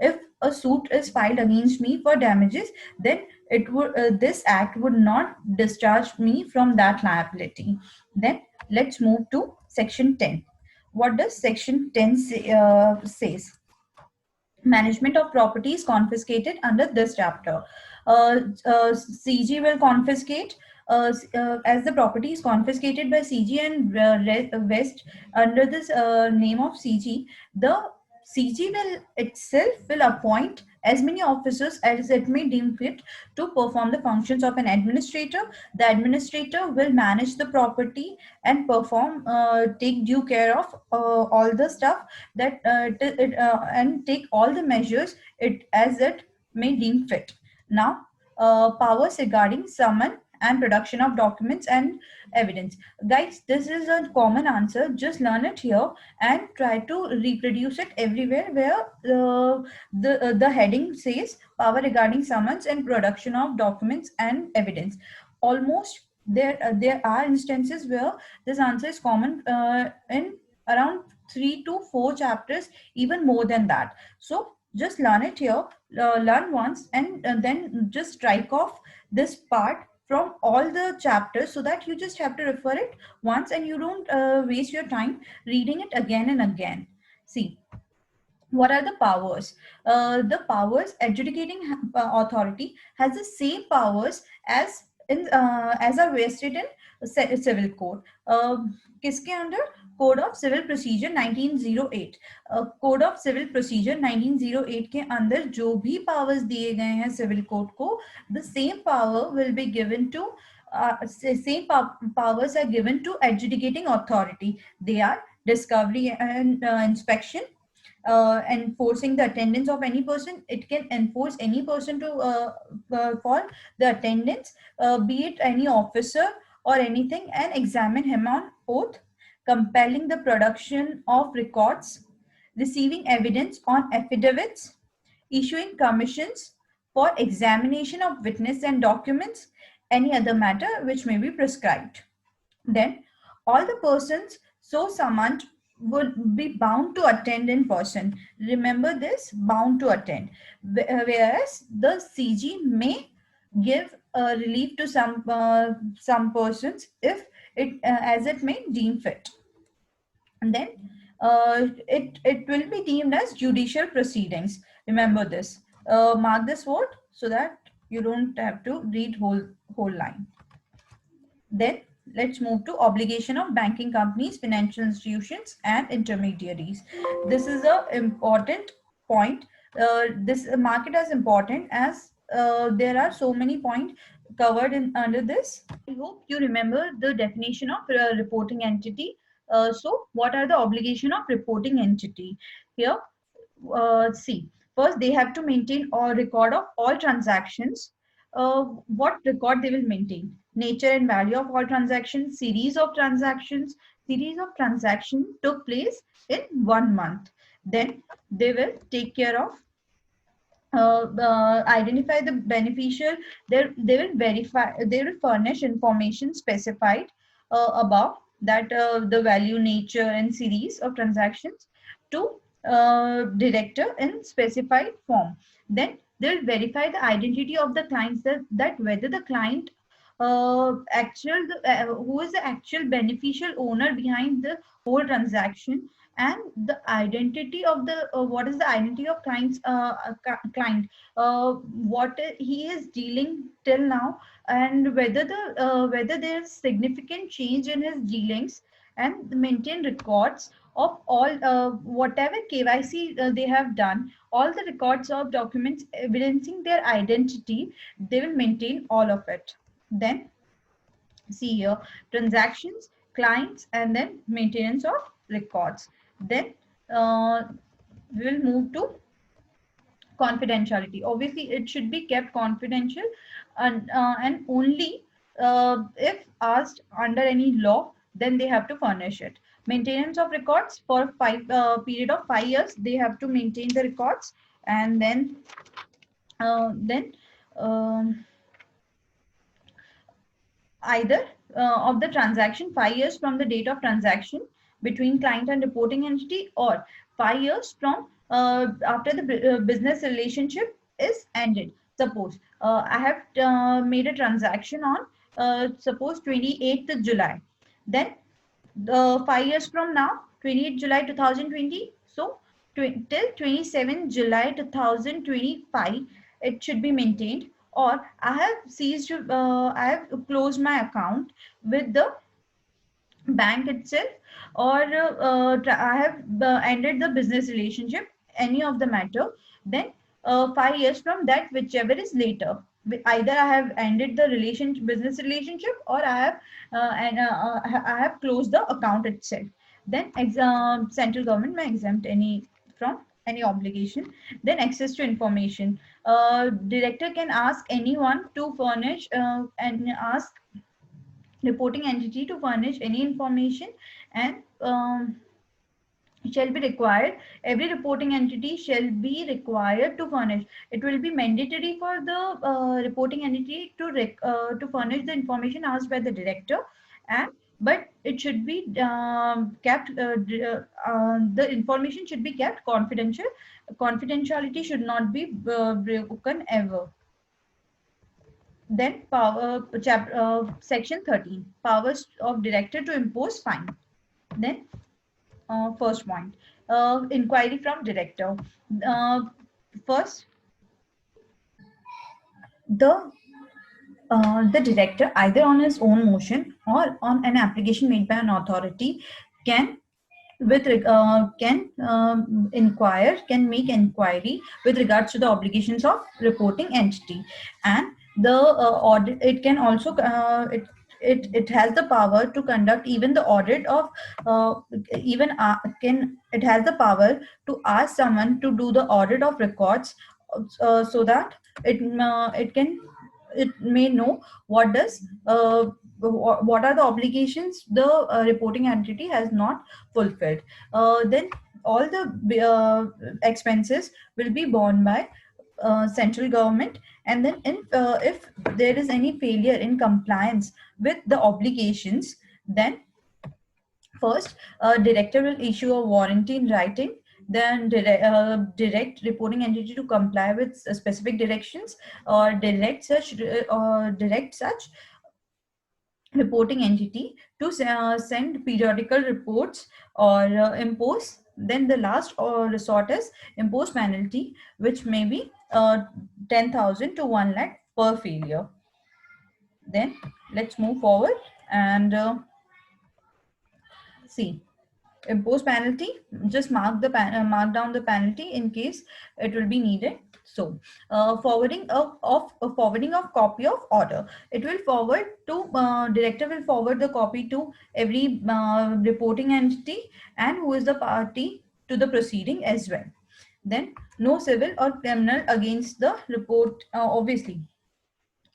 if a suit is filed against me for damages, then it would this act would not discharge me from that liability. Then let's move to section 10. What does section 10 says? Management of property is confiscated under this chapter. CG will confiscate as the property is confiscated by CG and West under this name of CG. The CG will itself will appoint as many officers as it may deem fit to perform the functions of an administrator. The administrator will manage the property and perform, take due care of all the stuff that and take all the measures as it may deem fit. Now, powers regarding summon and production of documents and evidence. Guys, this is a common answer. Just learn it here and try to reproduce it everywhere where the heading says power regarding summons and production of documents and evidence. Almost there are instances where this answer is common in around 3 to 4 chapters, even more than that. So just learn it here, learn once, and then just strike off this part from all the chapters, so that you just have to refer it once and you don't waste your time reading it again and again. See, what are the powers? The powers, adjudicating authority has the same powers as are vested in civil code. किसके under? Code of civil procedure 1908. Code of civil procedure 1908 के अंदर जो भी powers दिए गए हैं civil code को, the same power will be given to same powers are given to adjudicating authority. They are discovery and inspection, enforcing the attendance of any person. It can enforce any person to for the attendance, be it any officer or anything, and examine him on oath, compelling the production of records, receiving evidence on affidavits, issuing commissions for examination of witness and documents, any other matter which may be prescribed. Then all the persons so summoned would be bound to attend in person. Remember this, bound to attend. Whereas the CG may give relief to some persons if it as it may deem fit. And then it will be deemed as judicial proceedings. Remember this. Mark this word, so that you don't have to read whole line. Then let's move to obligation of banking companies, financial institutions, and intermediaries. This is a important point. This market is important as there are so many points covered in under this. I hope you remember the definition of reporting entity. So what are the obligation of reporting entity? Here, see, first they have to maintain a record of all transactions. What record they will maintain? Nature and value of all transactions, series of transactions. Series of transactions took place in 1 month. Then they will take care of identify the beneficial. They will verify, they will furnish information specified above that the value, nature, and series of transactions to director in specified form. Then they'll verify the identity of the clients, that whether the client who is the actual beneficial owner behind the whole transaction, and the identity of the what is the identity of client, what he is dealing till now, and whether there's significant change in his dealings, and maintain records of all whatever KYC they have done, all the records of documents evidencing their identity, they will maintain all of it. Then see here, transactions, clients, and then maintenance of records. Then we will move to confidentiality. Obviously it should be kept confidential, and only if asked under any law, then they have to furnish it. Maintenance of records for period of 5 years, they have to maintain the records. And then um, either of the transaction 5 years from the date of transaction between client and reporting entity, or 5 years from after the business relationship is ended. Suppose I have made a transaction on suppose 28th July. Then 5 years from now, 28th July 2020, so till 27th July 2025, it should be maintained. Or I have seized, I have closed my account with the bank itself, or I have ended the business relationship, any of the matter. Then 5 years from that, whichever is later, either I have ended the business relationship, or I have closed the account itself. Then central government may exempt any from any obligation. Then access to information. Director can ask anyone to furnish and ask reporting entity to furnish any information, and shall be required. Every reporting entity shall be required to furnish. It will be mandatory for the reporting entity to furnish the information asked by the director, and but it should be kept. The information should be kept confidential. Confidentiality should not be broken ever. Then section 13, powers of director to impose fine. Then first point, inquiry from director. First, the director, either on his own motion or on an application made by an authority, can can make inquiry with regards to the obligations of reporting entity. And the audit, it can also it has the power to conduct even the audit of it has the power to ask someone to do the audit of records, so that it may know what are the obligations the reporting entity has not fulfilled. Then all the expenses will be borne by central government. And then if there is any failure in compliance with the obligations, then first director will issue a warranty in writing, then direct reporting entity to comply with specific directions, or direct such reporting entity to send periodical reports, or impose. Then the last resort is impose penalty, which may be 10,000 to 1 lakh per failure. Then let's move forward and see. Impose penalty, just mark down the penalty in case it will be needed. So forwarding of copy of order, it will forward to director will forward the copy to every reporting entity and who is the party to the proceeding as well. Then no civil or criminal against the report. Obviously,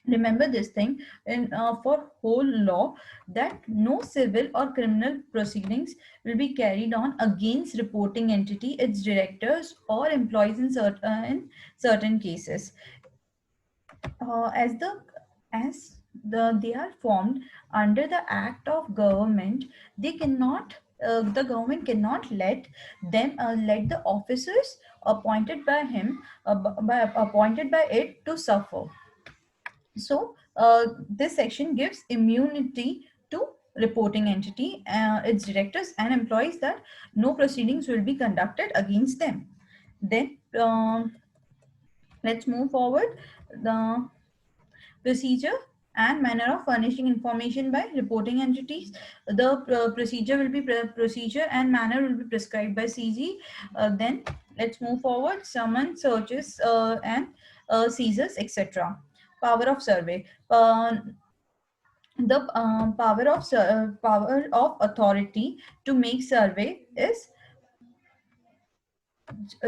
remember this thing in for whole law, that no civil or criminal proceedings will be carried on against reporting entity, its directors or employees in certain cases, as they are formed under the act of government. They cannot the government cannot let the officers appointed by him appointed by it to suffer. So this section gives immunity to reporting entity, its directors and employees, that no proceedings will be conducted against them. Then let's move forward. The procedure and manner of furnishing information by reporting entities. The procedure and manner will be prescribed by CG. Then let's move forward. Summons, searches, and seizures, etc. Power of survey. The power of authority to make survey is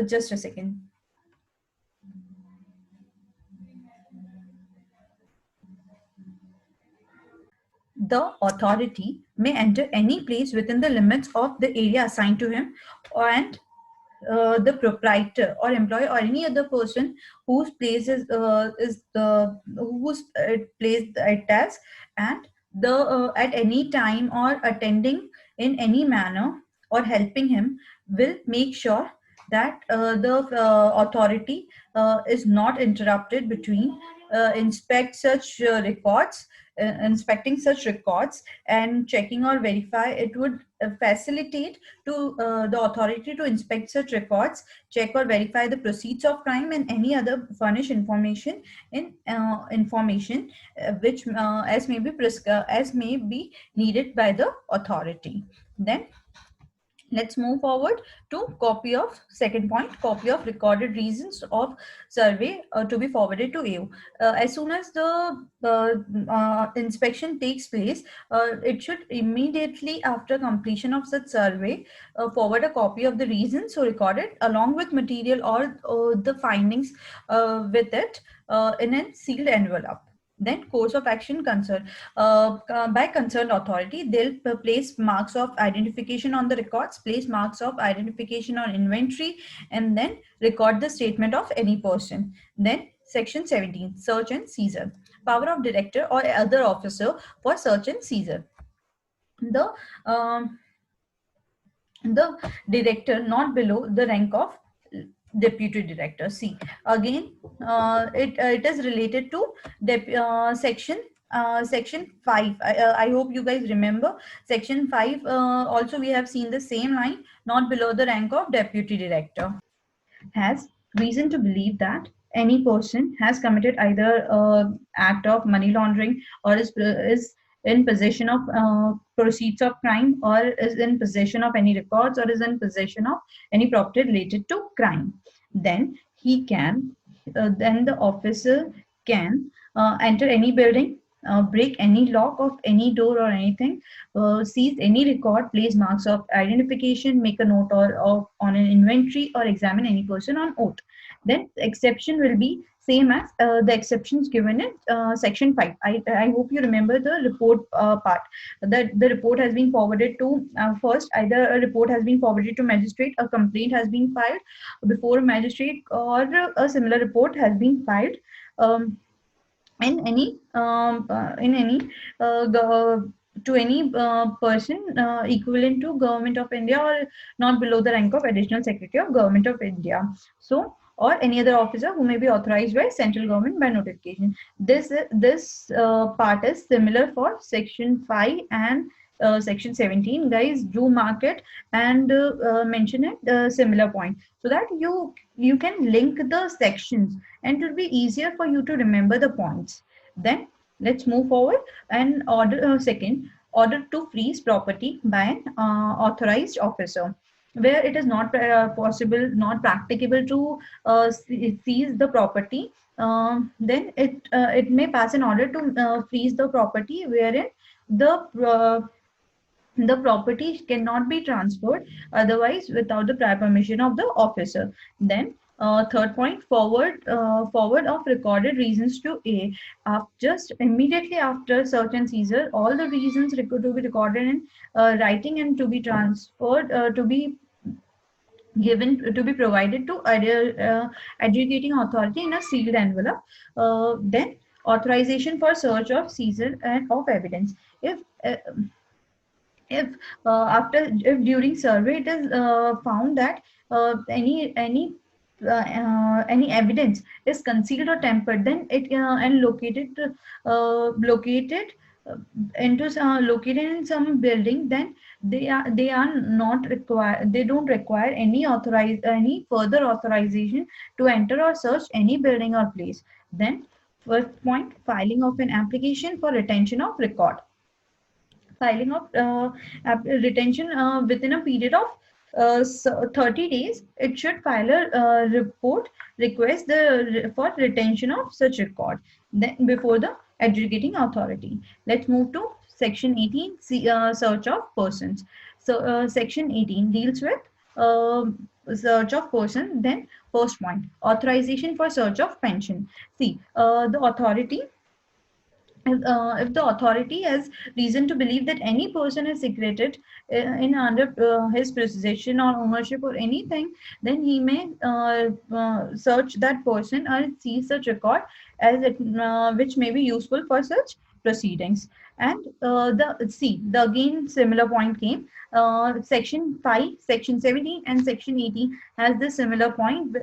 just a second. The authority may enter any place within the limits of the area assigned to him, and the proprietor or employee or any other person whose place is the whose place it as, and the at any time or attending in any manner or helping him, will make sure that the authority is not interrupted between inspect such records inspecting such records and checking or verify. It would facilitate to the authority to inspect such records, check or verify the proceeds of crime and any other furnish information which as may be needed by the authority. Then let's move forward to copy of second point, copy of recorded reasons of survey to be forwarded to AO. As soon as the inspection takes place, it should immediately after completion of such survey forward a copy of the reasons so recorded along with material or the findings with it in a sealed envelope. Then course of action concerned by concerned authority, they'll place marks of identification on the records, place marks of identification on inventory, and then record the statement of any person. Then section 17, search and seizure. Power of director or other officer for search and seizure. The director not below the rank of deputy director. See, again it is related to section 5. I hope you guys remember section 5. Also we have seen the same line, not below the rank of deputy director. Has reason to believe that any person has committed either act of money laundering or is in possession of proceeds of crime, or is in possession of any records, or is in possession of any property related to crime, then then the officer can enter any building, break any lock of any door or anything, seize any record, place marks of identification, make a note or on an inventory, or examine any person on oath. Then the exception will be same as the exceptions given in section 5. I hope you remember the report part, that the report has been forwarded to first, either a report has been forwarded to magistrate, a complaint has been filed before magistrate, or a similar report has been filed in any to any person equivalent to Government of India or not below the rank of Additional Secretary of Government of India. So, or any other officer who may be authorized by central government by notification. This part is similar for section 5 and section 17, guys, do mark it and mention it similar point, so that you can link the sections and it will be easier for you to remember the points. Then let's move forward and second, order to freeze property by an authorized officer, where it is not possible, not practicable to seize the property. Then it may pass an order to freeze the property, wherein the uh, the property cannot be transferred otherwise without the prior permission of the officer. Then third point, forward of recorded reasons to A. Just immediately after search and seizure, all the reasons to be recorded in writing and to be transferred, to be given, to be provided to adjudicating authority in a sealed envelope. Then authorization for search of seizure and of evidence. If during survey it is found that any evidence is concealed or tampered, then it and located uh, located in some building, then they are not required, they don't require any further authorization to enter or search any building or place. Then first point, filing of an application for retention of record. Filing of retention within a period of 30 days, it should file a report request for retention of such record, then before the adjudicating authority. Let's move to section 18, search of persons. So section 18 deals with search of person. Then first point, authorization for search of pension. See, the authority, if the authority has reason to believe that any person is secreted in under his possession or ownership or anything, then he may search that person or seize such record as it, which may be useful for such proceedings. And the again similar point came. Section 5, section 17, and section 18 has the similar point.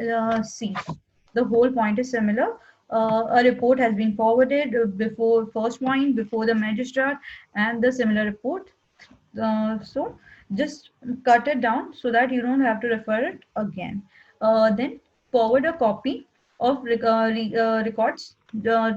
C, the whole point is similar. A report has been forwarded before first point before the magistrate and the similar report. So just cut it down so that you don't have to refer it again. Then forward a copy of records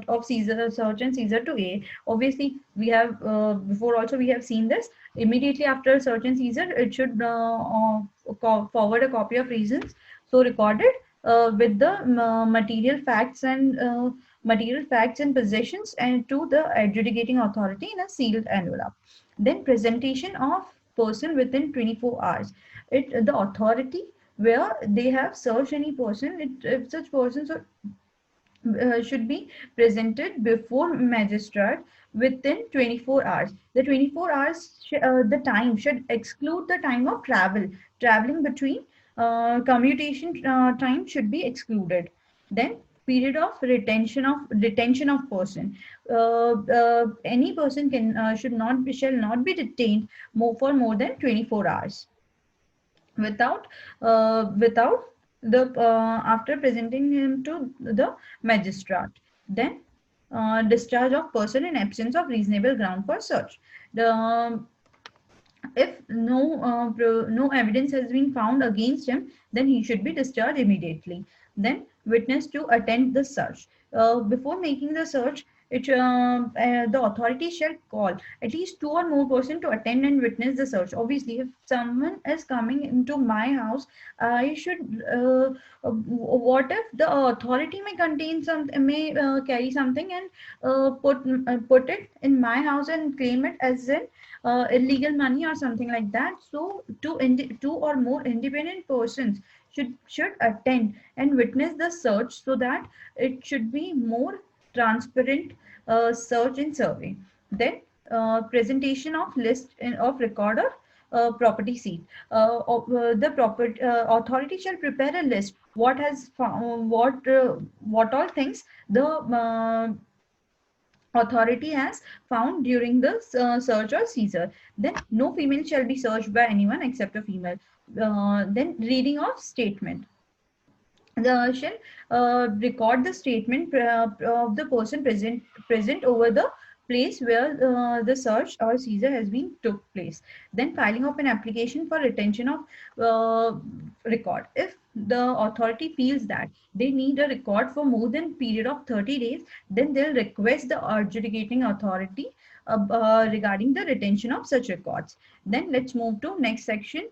of seizure, search and seizure to A. Obviously, we have before also we have seen this. Immediately after search and seizure, it should forward a copy of reasons so recorded with the material facts and possessions and to the adjudicating authority in a sealed envelope. Then presentation of person within 24 hours. The authority where they have searched any person, if such persons should be presented before magistrate within 24 hours. The 24 hours, the time should exclude the time of traveling between commutation time should be excluded. Then period of detention of person. Any person shall not be detained for more than 24 hours without the after presenting him to the magistrate. Then discharge of person in absence of reasonable ground for search. The If no evidence has been found against him, then he should be discharged immediately. Then witness to attend the search. Before making the search, the authority shall call at least 2 or more persons to attend and witness the search. Obviously, if someone is coming into my house, I should. What if the authority may carry something and put it in my house and claim it as an illegal money or something like that? So two or more independent persons should attend and witness the search so that it should be more transparent search and survey. Then presentation of list of recorder property seat. The property authority shall prepare a list what has found, what all things the authority has found during the search or seizure. Then no female shall be searched by anyone except a female. Then reading of statement. The shall record the statement of the person present over the place where the search or seizure has been took place. Then filing of an application for retention of record. If the authority feels that they need a record for more than period of 30 days, then they'll request the adjudicating authority regarding the retention of such records. Then let's move to next section,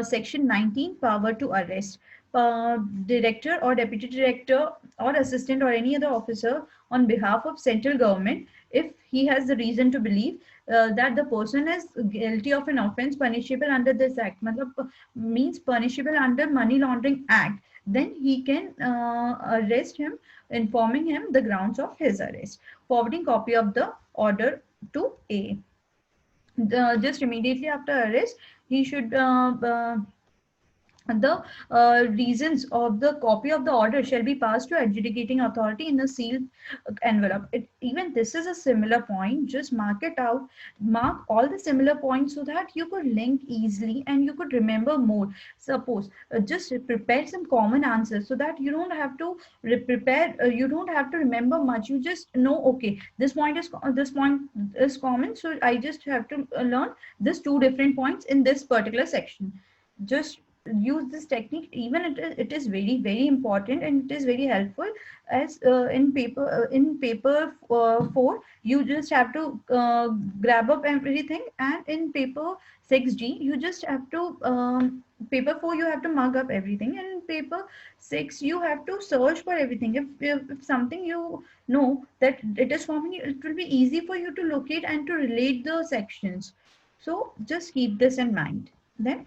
section 19, power to arrest. Director or deputy director or assistant or any other officer on behalf of central government, if he has the reason to believe that the person is guilty of an offense punishable under this act, means punishable under Money Laundering Act, then he can arrest him, informing him the grounds of his arrest. Forwarding copy of the order to A. Just immediately after arrest, he should the reasons of the copy of the order shall be passed to adjudicating authority in a sealed envelope. Even this is a similar point. Just mark it out, mark all the similar points so that you could link easily and you could remember more. Suppose just prepare some common answers so that you don't have to prepare, you don't have to remember much. You just know, okay, this point is common, so I just have to learn this two different points in this particular section. Just use this technique. Even it is very important and it is very helpful, as in paper 4 you just have to grab up everything, and in paper 6G you just have to paper 4 you have to mark up everything, and in paper 6 you have to search for everything. If something you know that it is common, it will be easy for you to locate and to relate the sections. So just keep this in mind. Then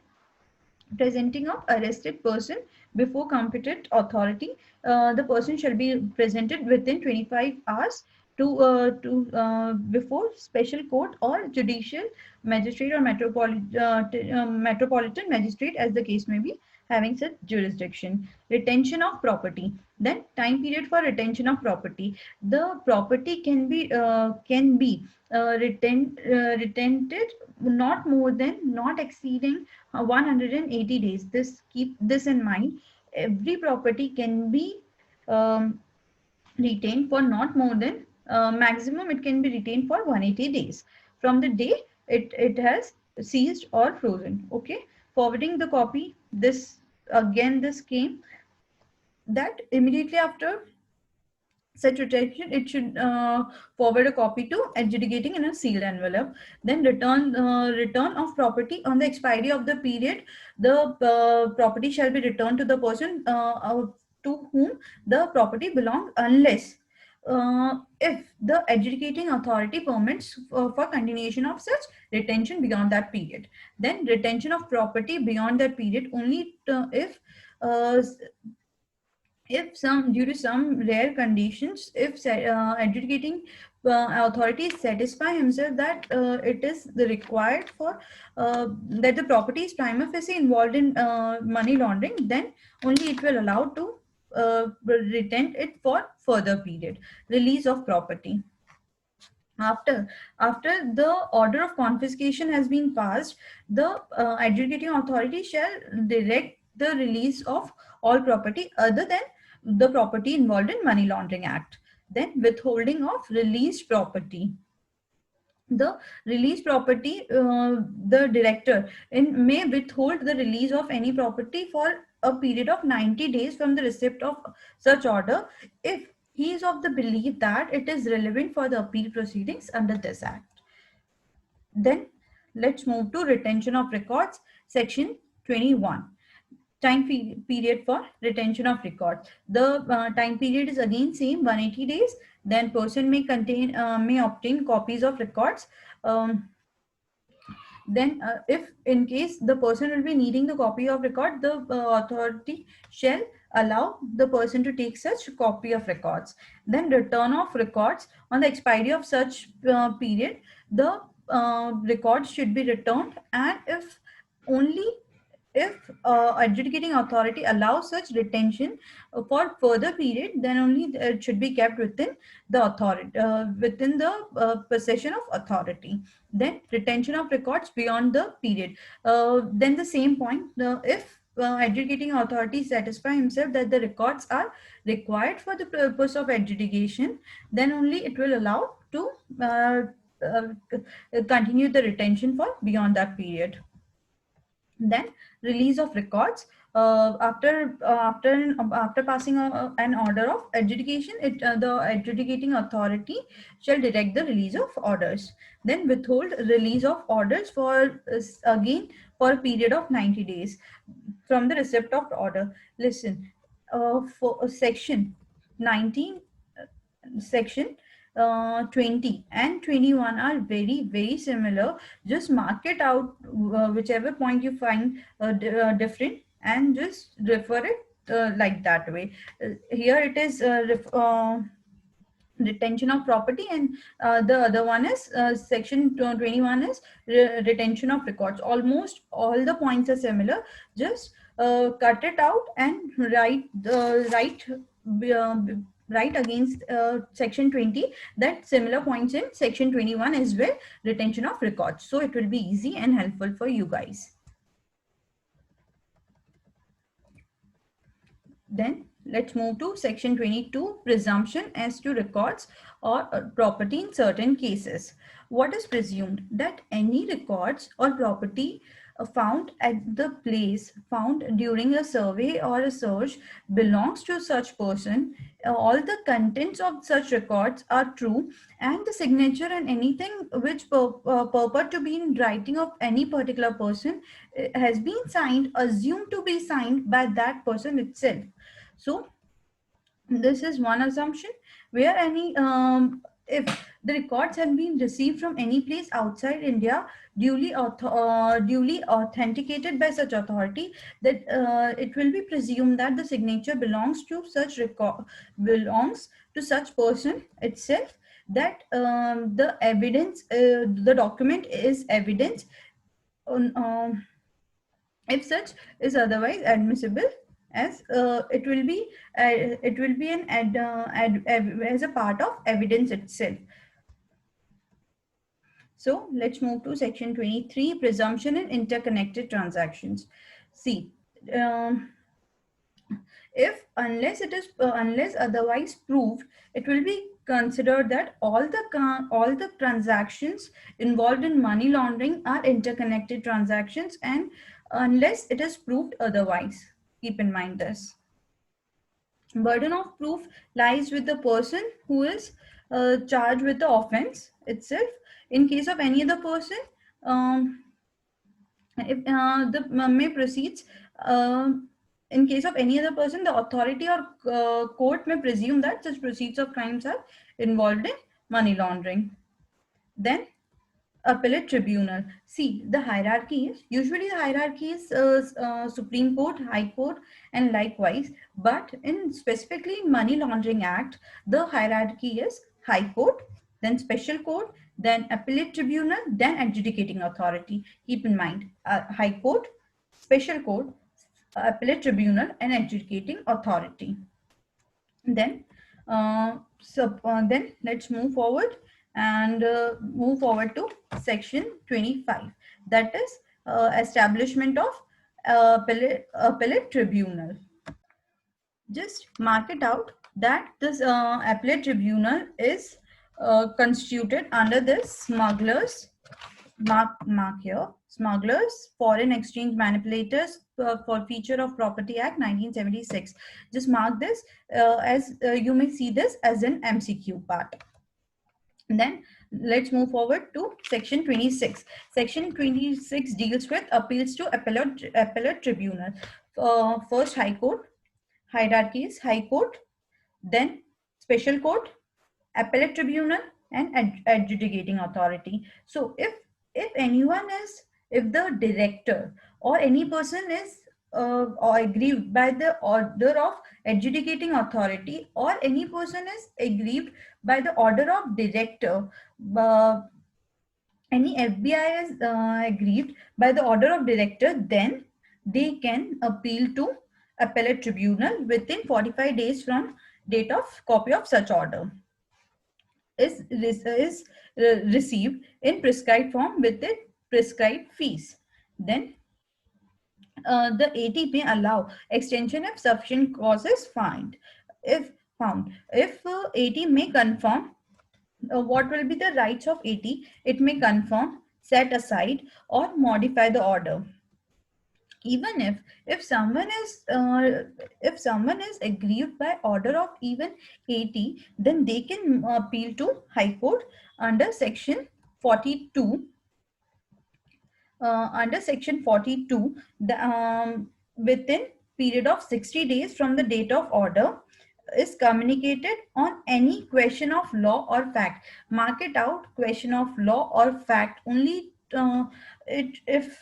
presenting of arrested person before competent authority. The person shall be presented within 25 hours to before special court or judicial magistrate or metropolitan magistrate, as the case may be, having such jurisdiction. Retention of property. Then time period for retention of property. The property can be retained not more than, not exceeding 180 days. Keep this in mind. Every property can be retained for not more than maximum it can be retained for 180 days from the day it has seized or frozen. Okay, forwarding the copy. This came that immediately after such retention, it should forward a copy to adjudicating in a sealed envelope. Then return of property. On the expiry of the period, the property shall be returned to the person to whom the property belongs, unless if the adjudicating authority permits for continuation of such retention beyond that period. Then retention of property beyond that period only uh, if some, due to some rare conditions, if adjudicating authority satisfy himself that it is the required for that the property is prima facie involved in money laundering, then only it will allow to retain it for further period. Release of property. After the order of confiscation has been passed, the adjudicating authority shall direct the release of all property other than the property involved in Money Laundering Act. Then withholding of released property. The released property, the director may withhold the release of any property for a period of 90 days from the receipt of such order, if he is of the belief that it is relevant for the appeal proceedings under this act. Then let's move to retention of records, section 21. Time period for retention of records. The time period is again same, 180 days. Then person may obtain copies of records. Then if in case the person will be needing the copy of record, the authority shall allow the person to take such copy of records. Then return of records. On the expiry of such period, the records should be returned, and if only if adjudicating authority allows such retention for further period, then only it should be kept within the authority, within the possession of authority. Then retention of records beyond the period. Then the same point, if adjudicating authority satisfy himself that the records are required for the purpose of adjudication, then only it will allow to continue the retention for beyond that period. Then release of records. After passing an order of adjudication, the adjudicating authority shall direct the release of orders. Then withhold release of orders for again for a period of 90 days from the receipt of order. Listen, for section 19, section 20 and 21 are very similar. Just mark it out, whichever point you find different, and just refer it like that way. Here it is retention of property, and the other one is section 21 is retention of records. Almost all the points are similar. Just cut it out and write against section 20 that similar points in section 21 as well, retention of records. So it will be easy and helpful for you guys. Then let's move to section 22, presumption as to records or property in certain cases. What is presumed? That any records or property found at the place found during a survey or a search belongs to such person. All the contents of such records are true, and the signature and anything which purport to be in writing of any particular person has been signed, assumed to be signed by that person itself. So this is one assumption, where any if the records have been received from any place outside India, duly authenticated by such authority, that it will be presumed that the signature belongs to such record, belongs to such person itself, that the evidence, the document is evidence on, if such is otherwise admissible, as it will be an as a part of evidence itself. So let's move to section 23, presumption in interconnected transactions. See, if unless otherwise proved, it will be considered that all the transactions involved in money laundering are interconnected transactions, and unless it is proved otherwise. Keep in mind this. Burden of proof lies with the person who is charged with the offense itself. In case of any other person, if the may proceeds, in case of any other person, the authority or court may presume that such proceeds of crimes are involved in money laundering. Then appellate tribunal. See, the hierarchy is usually Supreme Court, High Court, and likewise. But in specifically Money Laundering Act, the hierarchy is High Court, then Special Court, then Appellate Tribunal, then Adjudicating Authority. Keep in mind, High Court, Special Court, Appellate Tribunal, and Adjudicating Authority. Then, then let's move forward and move forward to section 25, that is establishment of appellate tribunal. Just mark it out that this appellate tribunal is constituted under this smugglers, mark here, smugglers, foreign exchange manipulators for feature of Property Act 1976. Just mark this as you may see this as an MCQ part. And then let's move forward to section 26. Section 26 deals with appeals to appellate tribunal. First, High Court, hierarchy is High Court, then Special Court, Appellate Tribunal, and Adjudicating Authority. So if anyone is, if the director or any person is or aggrieved by the order of adjudicating authority, or any person is aggrieved by the order of director, any FBI is aggrieved by the order of director, then they can appeal to appellate tribunal within 45 days from date of copy of such order is received in prescribed form with the prescribed fees. Then the AT may allow extension if sufficient cause is found. If AT may confirm what will be the rights of AT? It may confirm, set aside, or modify the order. Even if someone is aggrieved by order of even AT, then they can appeal to High Court under section 42. Under section 42, within period of 60 days from the date of order, is communicated on any question of law or fact. Mark it out, question of law or fact. Only if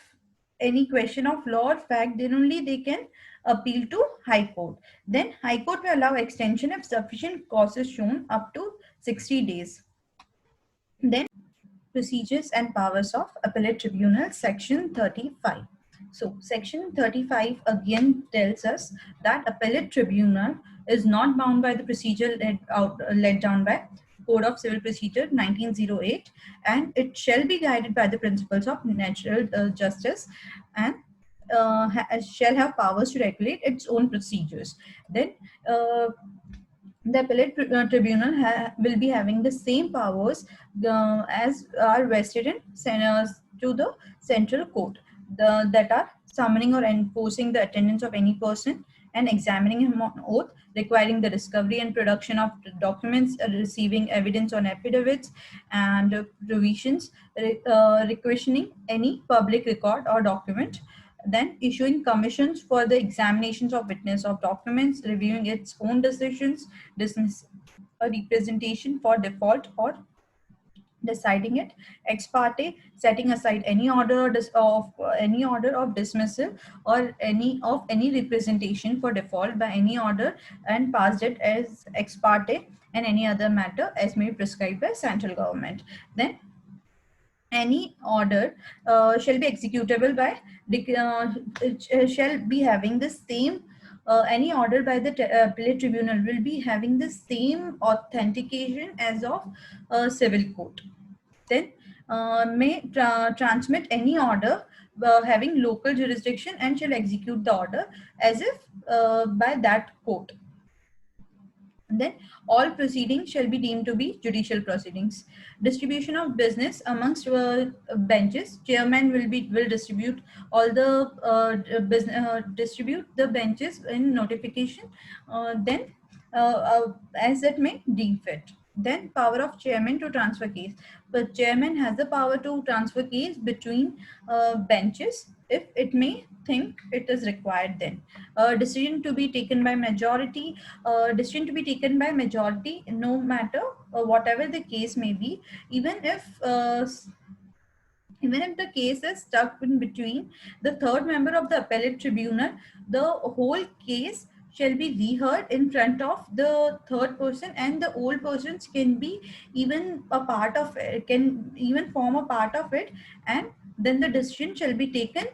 any question of law or fact, then only they can appeal to High Court. Then High Court will allow extension if sufficient cause is shown up to 60 days. Then procedures and powers of appellate tribunal, section 35. So section 35 again tells us that appellate tribunal is not bound by the procedure laid down by Code of Civil Procedure 1908, and it shall be guided by the principles of natural justice, and shall have powers to regulate its own procedures. Then the appellate tribunal will be having the same powers as are vested in to the central court, that are summoning or enforcing the attendance of any person and examining him on oath, requiring the discovery and production of documents, receiving evidence on affidavits and provisions, requisitioning any public record or document, then issuing commissions for the examinations of witness of documents, reviewing its own decisions, dismiss a representation for default or deciding it, ex parte, setting aside any order of dismissal or any representation for default by any order, and passed it as ex parte, and any other matter as may be prescribed by central government. Then any order shall be executable by shall be having the same any order by the appellate tribunal will be having the same authentication as of civil court. Then may transmit any order having local jurisdiction and shall execute the order as if by that court. Then all proceedings shall be deemed to be judicial proceedings. Distribution of business amongst benches. Chairman will distribute all the distribute the benches in notification. Then as it may deem fit. Then power of chairman to transfer case. But chairman has the power to transfer case between benches if it may think it is required. Then decision to be taken by majority. Decision to be taken by majority, no matter whatever the case may be, even if the case is stuck in between the third member of the appellate tribunal, the whole case shall be reheard in front of the third person, and the old persons can be even a part of it, can even form a part of it, and then the decision shall be taken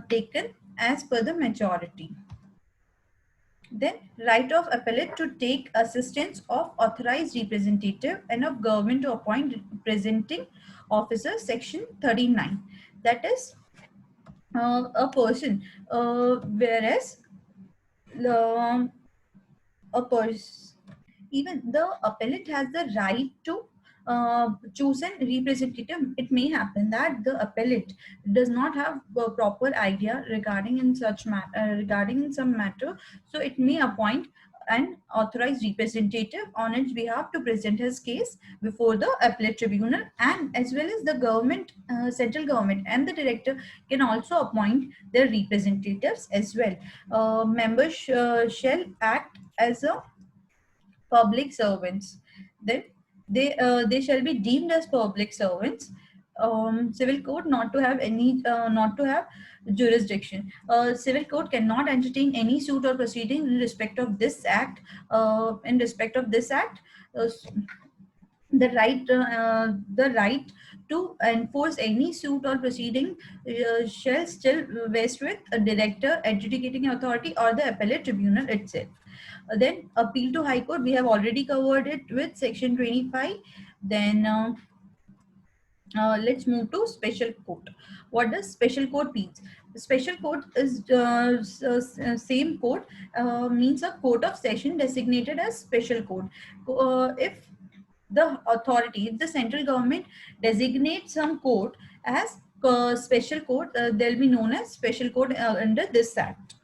taken as per the majority. Then right of appellate to take assistance of authorized representative and of government to appoint representing officer, section 39. That is a person, whereas a person, even the appellate has the right to choose a representative. It may happen that the appellate does not have a proper idea regarding in some matter, so it may appoint an authorized representative on its behalf to present his case before the appellate tribunal, and as well as the government, central government and the director can also appoint their representatives as well. Members shall act as a public servants. Then they shall be deemed as public servants. Civil court not to have jurisdiction. Civil court cannot entertain any suit or proceeding in respect of this act. Uh, the right to enforce any suit or proceeding shall still vest with a director, adjudicating authority, or the appellate tribunal itself. Then appeal to High Court, we have already covered it with section 25. Then let's move to special court. What does special court means? Special court is same court, means a court of session designated as special court. If the authority, if the central government designates some court as special court, they'll be known as special court under this act.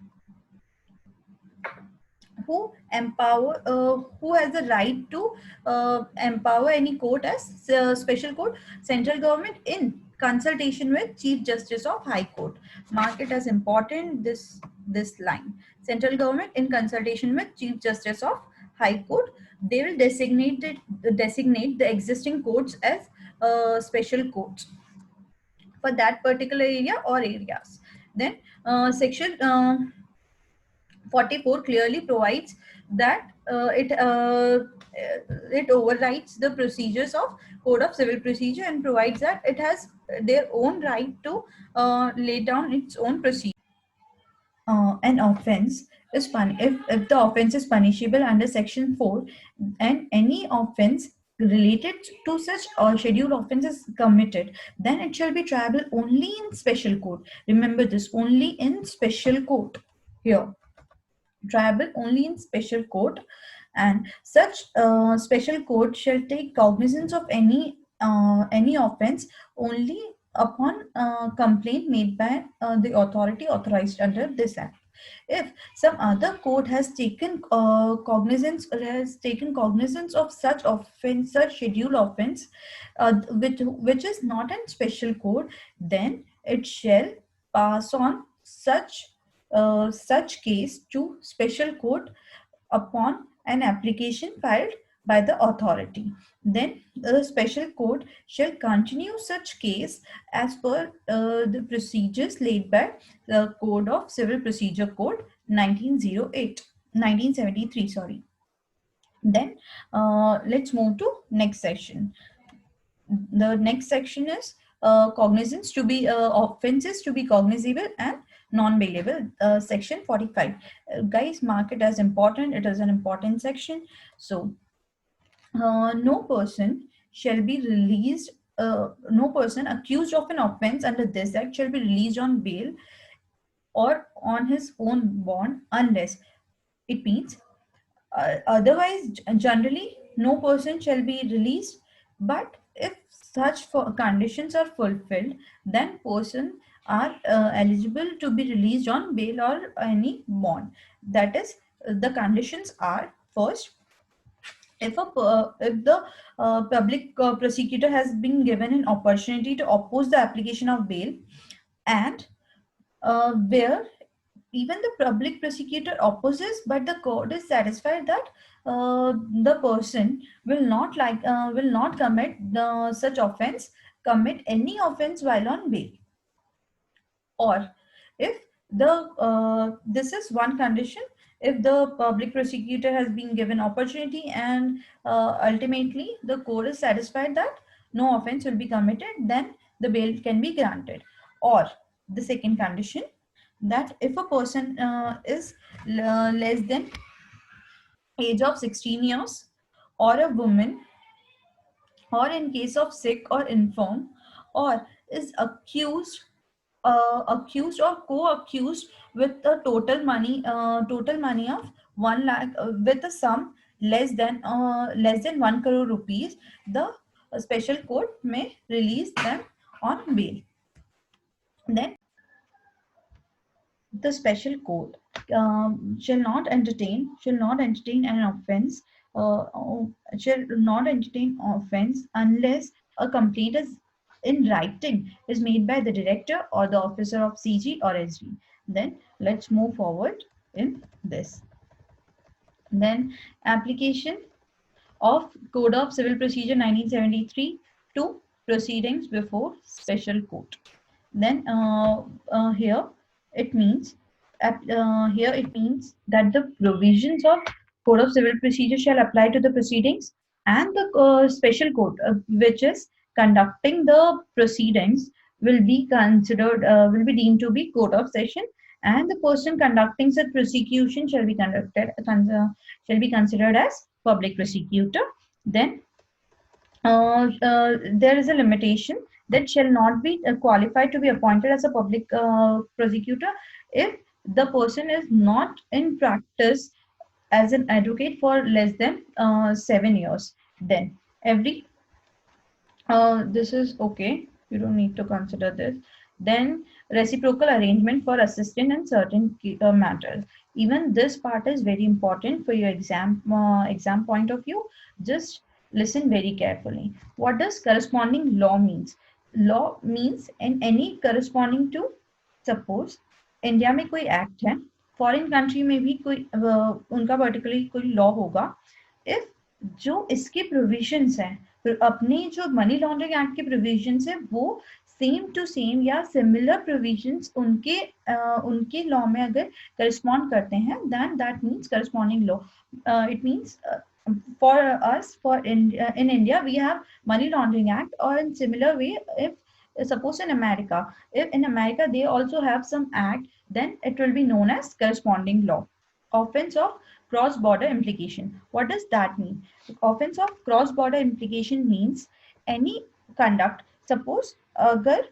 Who has the right to empower any court as special court? Central government in consultation with Chief Justice of High Court. Mark it as important, this line. Central government in consultation with Chief Justice of High Court, they will designate the existing courts as special courts for that particular area or areas. Then section 44 clearly provides that it overrides the procedures of Code of Civil Procedure and provides that it has their own right to lay down its own procedure. An offense is if the offense is punishable under section 4 and any offense related to such or scheduled offense is committed, then it shall be triable only in special court. Remember this, only in special court. Here, triable only in special court, and such special court shall take cognizance of any offense only upon complaint made by the authority authorized under this act. If some other court has taken cognizance of such offense, such scheduled offense, which is not in special court, then it shall pass on such case to special court upon an application filed by the authority. Then the special court shall continue such case as per the procedures laid by the Code of Civil Procedure Code 1973. Sorry. Then let's move to next section. The next section is cognizance to be offenses to be cognizable and non-bailable, section 45. Guys, mark it as important. It is an important section. So no person shall be released, no person accused of an offense under this act shall be released on bail or on his own bond unless, it means otherwise generally no person shall be released, but if such conditions are fulfilled, then person are eligible to be released on bail or any bond. That is, the conditions are: first, if the public prosecutor has been given an opportunity to oppose the application of bail, and where even the public prosecutor opposes, but the court is satisfied that the person will not commit any offense while on bail. Or if this is one condition, if the public prosecutor has been given opportunity and ultimately the court is satisfied that no offense will be committed, then the bail can be granted. Or the second condition, that if a person is less than age of 16 years, or a woman, or in case of sick or infirm, or is accused or co-accused with a total money of 1 lakh, with a sum less than 1 crore rupees, the special court may release them on bail. Then the special court shall not entertain an offense unless a complaint is in writing is made by the director or the officer of CG or SG. Then let's move forward in this. Then application of Code of Civil Procedure 1973 to proceedings before special court. Then here it means that the provisions of Code of Civil Procedure shall apply to the proceedings, and the special court which is conducting the proceedings will be deemed to be court of session, and the person conducting such prosecution shall be considered as public prosecutor. Then there is a limitation that shall not be qualified to be appointed as a public prosecutor if the person is not in practice as an advocate for less than 7 years. Then every this is okay, you don't need to consider this. Then reciprocal arrangement for assistance in certain matters. Even this part is very important for your exam point of view. Just listen very carefully. What does corresponding law means? Law means in any corresponding to, suppose India में कोई act है, foreign country में भी कोई उनका particularly कोई law होगा, if जो इसके प्रोविजंस हैं, अपने जो मनी लॉन्ड्रिंग एक्ट के प्रोविजंस है वो सेम टू सेम या सिमिलर प्रोविजंस उनके लॉ में अगर करस्पॉन्ड करते हैं, then that means corresponding law. It means for us, in India we have money laundering act, or in similar way, if suppose in America, if in America they also have some act, then it will be known as corresponding law. Offense of cross border implication. What does that mean? Offense of cross border implication means any conduct, suppose अगर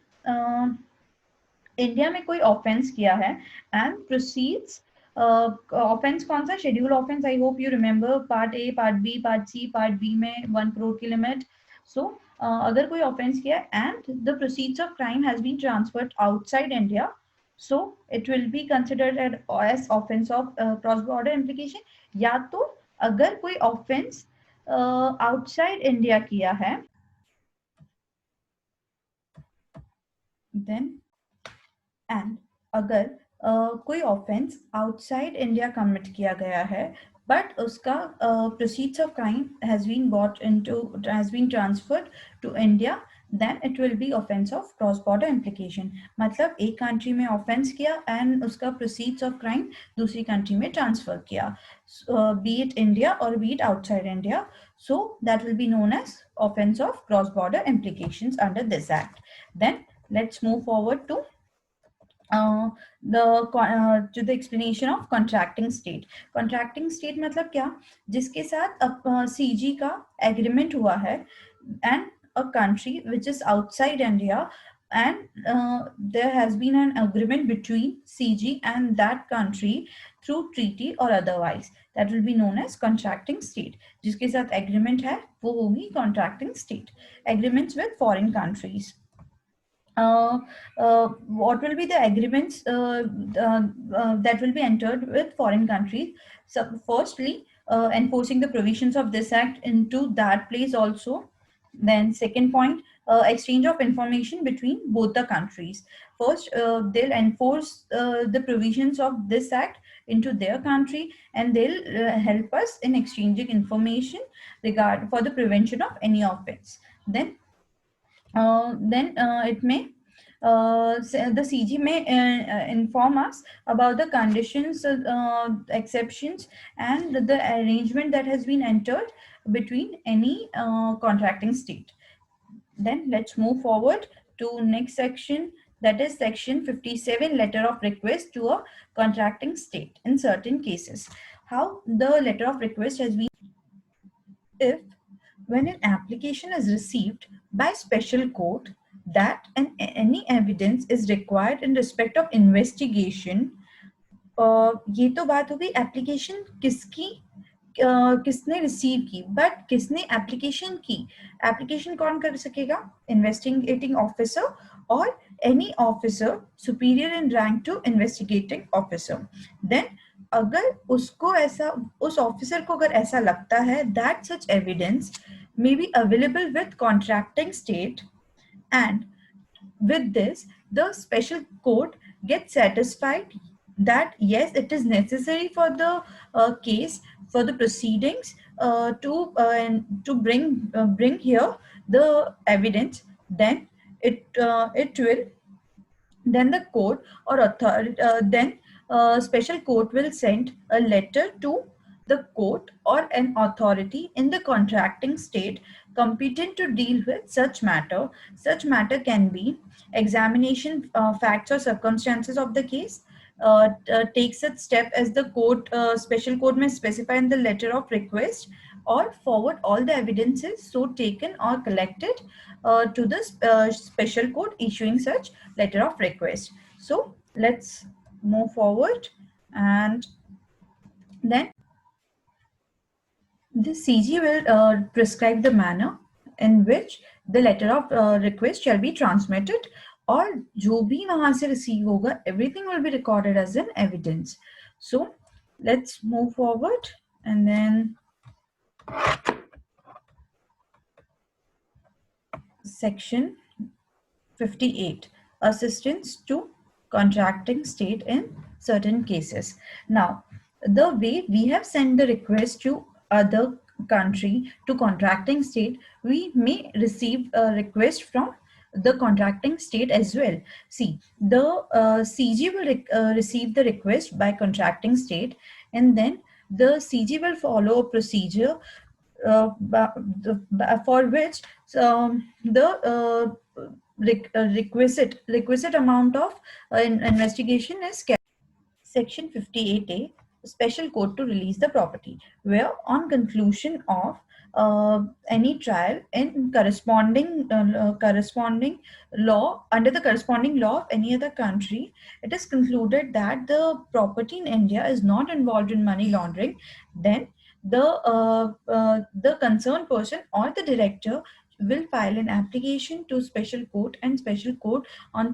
India में कोई offence किया है and proceeds, offence कौन सा, schedule offence, I hope you remember part A, part B, part C. Part B में 1 crore की limit. सो अगर कोई ऑफेंस किया and the proceeds of crime has been transferred outside India, so it will be considered as offense of cross border implication. या तो अगर कोई offence outside India किया है, देन एंड अगर कोई ऑफेंस आउटसाइड इंडिया कमिट किया गया है बट उसका proceeds of crime has been transferred to India, then it will be offense of cross border implication. मतलब एक कंट्री में ऑफेंस किया एंड उसका प्रोसीड्स ऑफ क्राइम दूसरी कंट्री में ट्रांसफर किया, be it India or be it outside India. So that will be known as offense of cross border implications under this act. Then let's move forward to the explanation of contracting state. Contracting state मतलब क्या, जिसके साथ CG का agreement हुआ है and a country which is outside India, and there has been an agreement between CG and that country through treaty or otherwise, that will be known as contracting state. जिसके साथ agreement है वो होगी contracting state. Agreements with foreign countries. What will be the agreements that will be entered with foreign countries? So firstly, enforcing the provisions of this act into that place also. Then second point, exchange of information between both the countries. First, they'll enforce the provisions of this act into their country, and they'll help us in exchanging information for the prevention of any offense. Then it may the CG may inform us about the conditions, exceptions, and the arrangement that has been entered between any contracting state. Then let's move forward to next section, that is section 57, letter of request to a contracting state in certain cases. How the letter of request has been: if when an application is received by special court that any evidence is required in respect of investigation. ये तो बात हो गई application किसकी, किसने receive की, but किसने application की. एप्लीकेशन कौन कर सकेगा? इन्वेस्टिगेटिंग ऑफिसर और any officer superior in rank to investigating officer. Then अगर उसको ऐसा, उस ऑफिसर को अगर ऐसा लगता है that such evidence may be available with contracting state, and with this the special court gets satisfied that yes, it is necessary for the case, for the proceedings to bring here the evidence, then it will, then the court or authority, special court will send a letter to the court or an authority in the contracting state competent to deal with such matter. Such matter can be examination, facts or circumstances of the case, take such step as the court, special court may specify in the letter of request, or forward all the evidences so taken or collected to the special court issuing such letter of request. So let's move forward, and then The CG will prescribe the manner in which the letter of request shall be transmitted, और जो भी वहां से receive होगा, everything will be recorded as an evidence. So let's move forward, and then section 58, assistance to contracting state in certain cases. Now, the way we have sent the request to other country to contracting state, we may receive a request from the contracting state as well. See, the CG will receive the request by contracting state, and then the CG will follow a procedure for which the requisite amount of investigation is kept. Section 58A, special court to release the property, where on conclusion of any trial in corresponding law, under the corresponding law of any other country, it is concluded that the property in India is not involved in money laundering, then the concerned person or the director will file an application to special court, and special court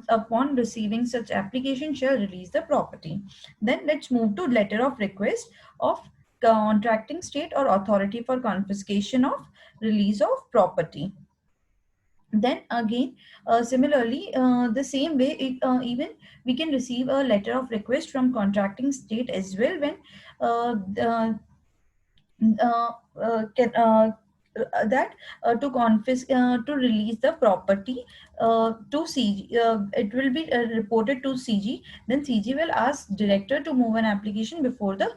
upon receiving such application shall release the property. Then let's move to letter of request of contracting state or authority for confiscation of release of property. Then again, similarly, the same way, even we can receive a letter of request from contracting state as well, when can that to release the property to CG. It will be reported to CG. Then CG will ask director to move an application before the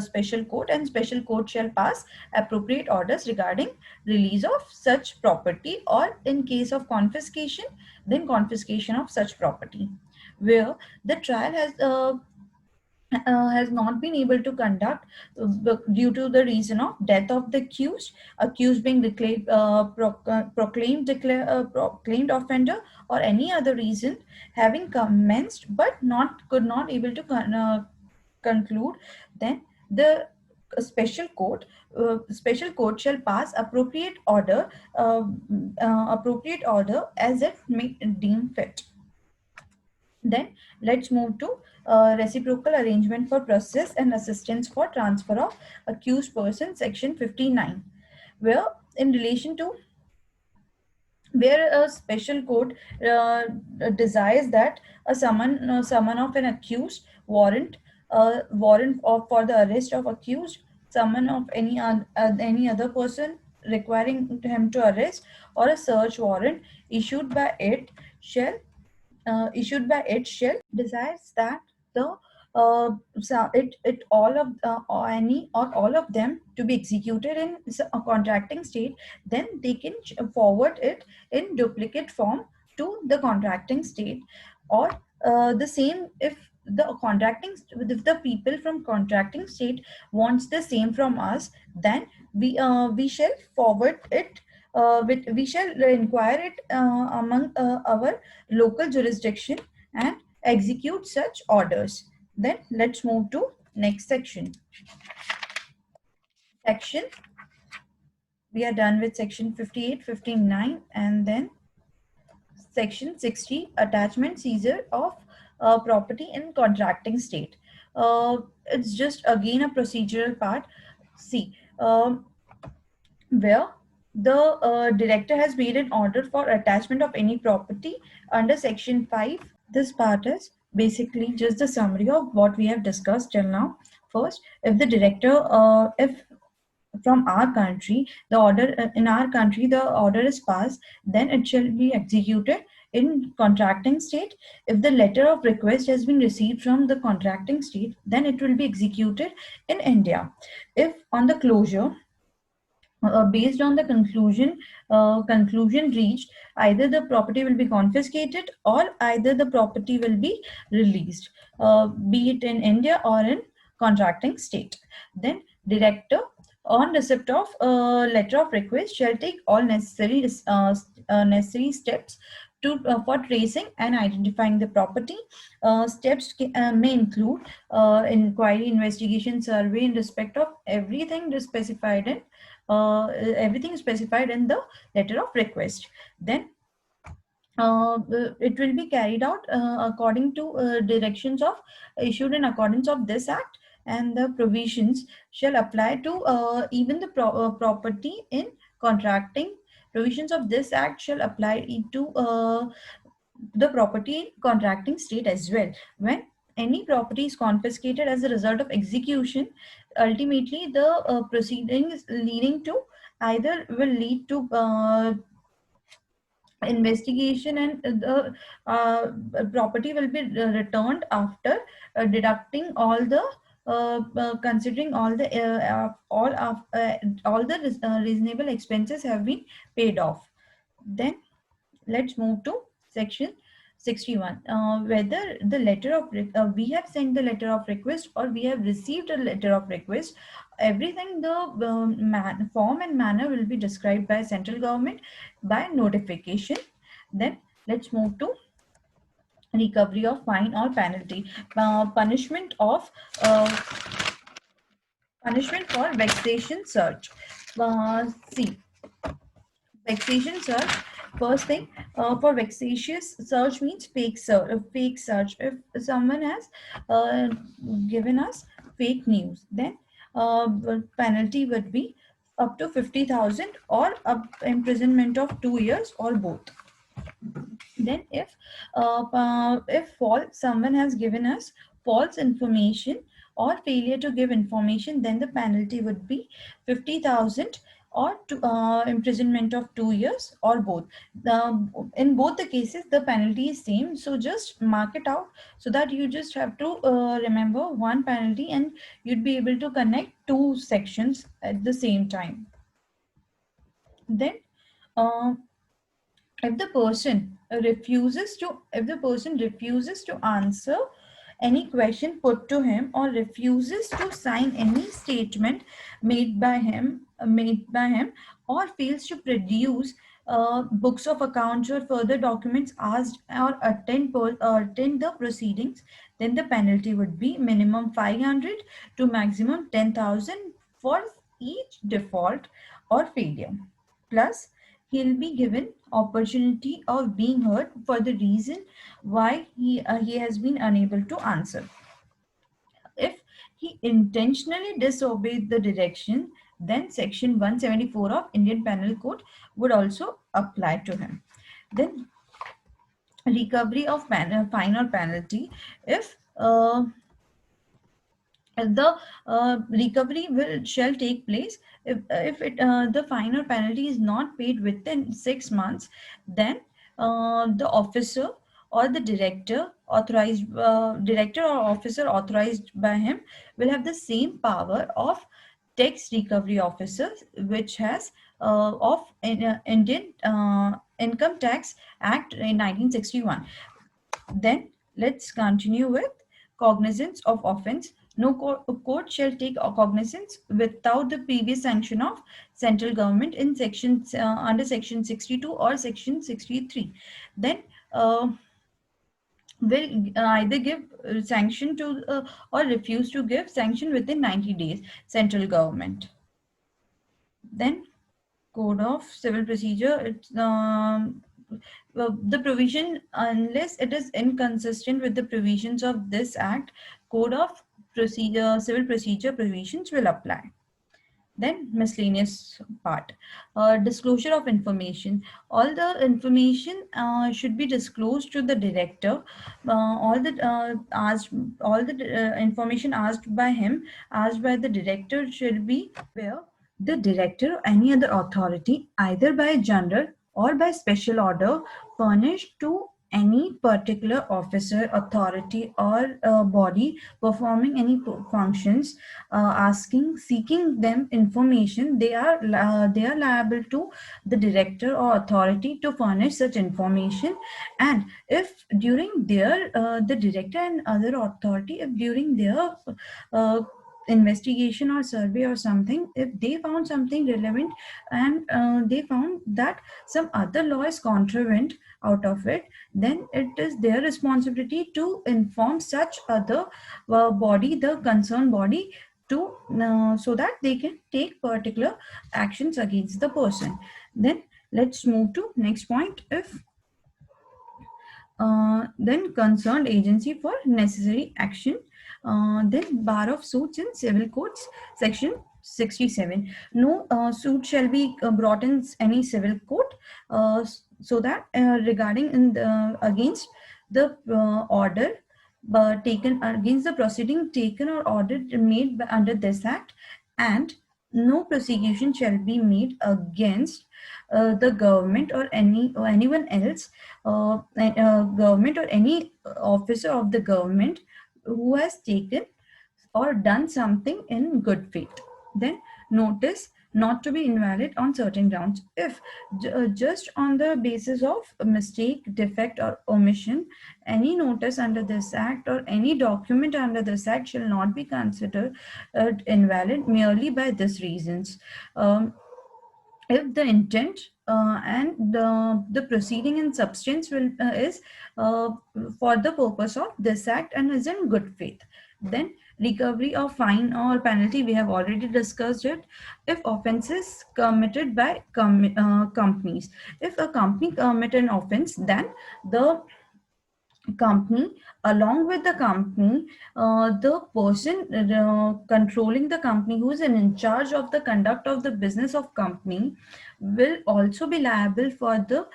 special court, and special court shall pass appropriate orders regarding release of such property, or in case of confiscation, then confiscation of such property. Where the trial has not been able to conduct due to the reason of death of the accused being declared proclaimed offender, or any other reason having commenced but could not able to conclude, then the special court shall pass appropriate order as it may deem fit. Then let's move to reciprocal arrangement for process and assistance for transfer of accused person, section 59, where in relation to where a special court desires that a summon of an accused, warrant for the arrest of accused, summon of any other person requiring him to arrest, or a search warrant issued by it shall desires that the all of or any or all of them to be executed in a contracting state, then they can forward it in duplicate form to the contracting state, or the same if the people from contracting state wants the same from us, then we shall forward it. We shall inquire it among our local jurisdiction and execute such orders. Then let's move to next section. We are done with section 58, 59, and then section 60, attachment seizure of property in contracting state. It's just again a procedural part. See, where the director has made an order for attachment of any property under section 5. This part is basically just the summary of what we have discussed till now. First, if the director, if from our country, the order in our country, the order is passed, then it shall be executed in contracting state. If the letter of request has been received from the contracting state, then it will be executed in India. If on the closure, based on the conclusion reached, either the property will be confiscated or either the property will be released, be it in India or in contracting state. Then director, on receipt of letter of request, shall take all necessary steps to for tracing and identifying the property. Steps may include inquiry, investigation, survey in respect of everything specified in everything is specified in the letter of request. Then it will be carried out according to directions of issued in accordance of this act, and the provisions shall apply to even the property in contracting. Provisions of this act shall apply to the property in contracting state as well. When any property is confiscated as a result of execution, ultimately the proceedings leading to either will lead to investigation, and the property will be returned after deducting all the considering all the reasonable expenses have been paid off. Then let's move to section 61. Whether the letter of we have sent the letter of request or we have received a letter of request, everything, the form and manner will be described by central government by notification. Then let's move to recovery of fine or penalty. Punishment for vexation search. See, vexation search. First thing, for vexatious search means fake search. If someone has given us fake news, then penalty would be up to 50,000 or imprisonment of 2 years or both. Then if someone has given us false information or failure to give information, then the penalty would be 50,000 or imprisonment of 2 years or both. In both the cases, the penalty is same. So just mark it out so that you just have to remember one penalty, and you'd be able to connect two sections at the same time. Then if the person refuses to answer any question put to him, or refuses to sign any statement made by him, or fails to produce books of accounts or further documents asked, or attend the proceedings, then the penalty would be minimum 500 to maximum 10,000 for each default or failure. Plus, he'll be given opportunity of being heard for the reason why he has been unable to answer. If he intentionally disobeyed the direction, then section 174 of Indian Penal Code would also apply to him. Then recovery of fine or penalty. If the recovery shall take place if the fine or penalty is not paid within 6 months, then the officer or the director or officer authorized by him will have the same power of tax recovery officer, which has of Indian Income Tax Act in 1961. Then let's continue with cognizance of offense. No court shall take cognizance without the previous sanction of central government in under section 62 or section 63. Then will either give sanction to or refuse to give sanction within 90 days, central government. Then Code of Civil Procedure, it's the provision, unless it is inconsistent with the provisions of this act, Code of Civil Procedure provisions will apply. Then miscellaneous part, disclosure of information. All the information should be disclosed to the director. All the information asked by the director should be where the director or any other authority, either by general or by special order, furnished to any particular officer, authority, or body performing any functions, seeking them information, they are liable to the director or authority to furnish such information. And if during their the director and other authority, if during their investigation or survey or something, if they found something relevant, and they found that some other law is contravened out of it, then it is their responsibility to inform such other body, the concerned body, to so that they can take particular actions against the person. Then let's move to next point. If then concerned agency for necessary action. Then bar of suits in civil courts, section 67. No suit shall be brought in any civil court, so that regarding in the, against the order taken against the proceeding taken or ordered made under this act, and no prosecution shall be made against the government or anyone else, government or any officer of the government who has taken or done something in good faith. Then notice not to be invalid on certain grounds. If just on the basis of a mistake, defect or omission, any notice under this act or any document under this act shall not be considered invalid merely by these reasons. If the intent and the proceeding in substance will is for the purpose of this act and is in good faith. Then recovery of fine or penalty, we have already discussed it. If offenses committed by companies, if a company commit an offense, then the company, along with the company, the person controlling the company, who is in charge of the conduct of the business of company, will also be liable for the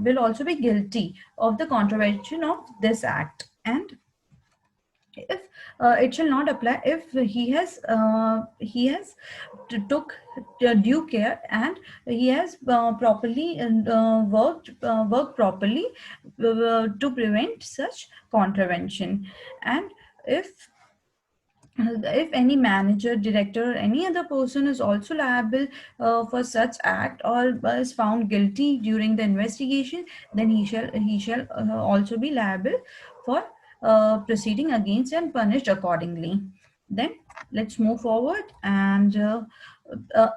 will also be guilty of the contravention of this act. And if it shall not apply if he has took due care and he has properly worked properly to prevent such contravention. And if any manager, director, or any other person is also liable for such act or is found guilty during the investigation, then he shall also be liable for proceeding against and punished accordingly. Then let's move forward. And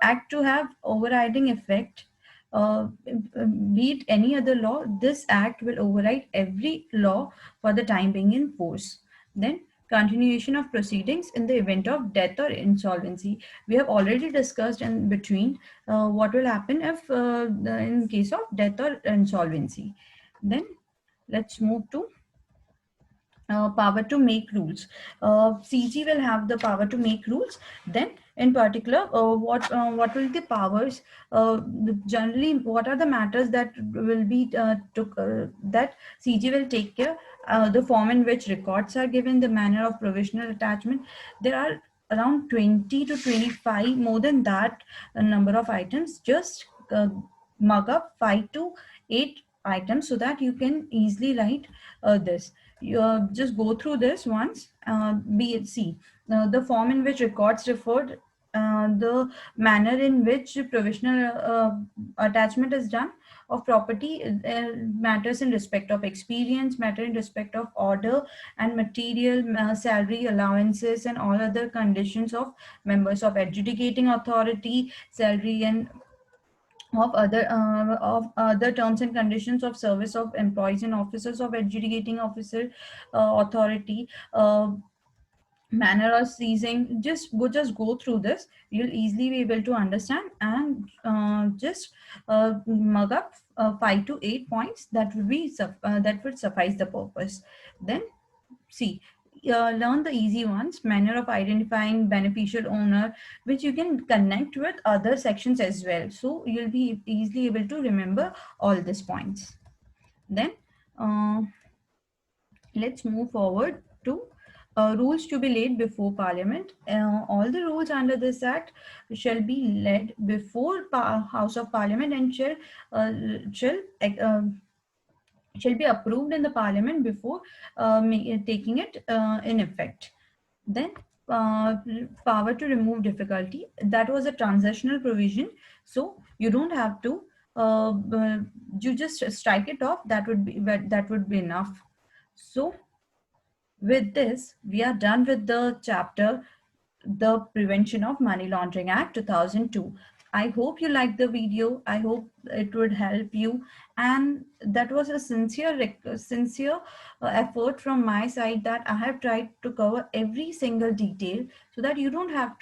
act to have overriding effect, be it any other law, this act will override every law for the time being in force. Then continuation of proceedings in the event of death or insolvency. We have already discussed in between what will happen if in case of death or insolvency. Then let's move to power to make rules. CG will have the power to make rules. Then in particular, what will the powers, generally what are the matters that will be that CG will take care, the form in which records are given, the manner of provisional attachment. There are around 20 to 25, more than that number of items. Just mug up 5 to 8 items so that you can easily write this. You just go through this once. BHC, the form in which records referred, the manner in which provisional attachment is done of property, matters in respect of experience, matter in respect of order and material, salary, allowances, and all other conditions of members of adjudicating authority, salary and of other terms and conditions of service of employees and officers of adjudicating officer authority, manner of seizing. Just go through this. You'll easily be able to understand, and just mug up 5 to 8 points. That would be that would suffice the purpose. Then see, learn the easy ones. Manner of identifying beneficial owner, which you can connect with other sections as well, so you'll be easily able to remember all these points. Then let's move forward to rules to be laid before Parliament. All the rules under this act shall be laid before House of Parliament and shall be approved in the Parliament before taking it in effect. Then power to remove difficulty, that was a transitional provision, so you don't have to you just strike it off. That would be enough. So with this, we are done with the chapter, the Prevention of Money Laundering Act 2002. I hope you liked the video. I hope it would help you. And that was a sincere effort from my side, that I have tried to cover every single detail, so that you don't have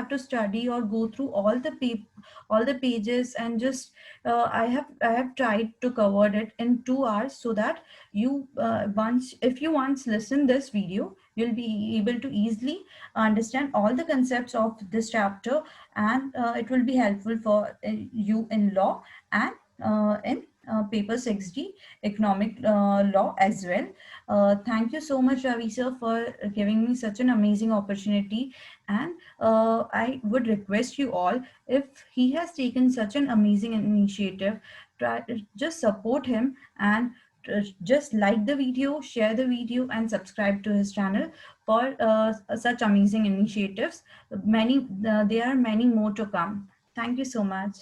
to study or go through all the pages, and just I have tried to cover it in 2 hours, so that if you once listen this video, you'll be able to easily understand all the concepts of this chapter, and it will be helpful for you in law and in paper 6D economic law as well. Thank you so much, Ravi sir, for giving me such an amazing opportunity. And I would request you all, if he has taken such an amazing initiative, just support him, and just like the video, share the video, and subscribe to his channel for such amazing initiatives. There are many more to come. Thank you so much.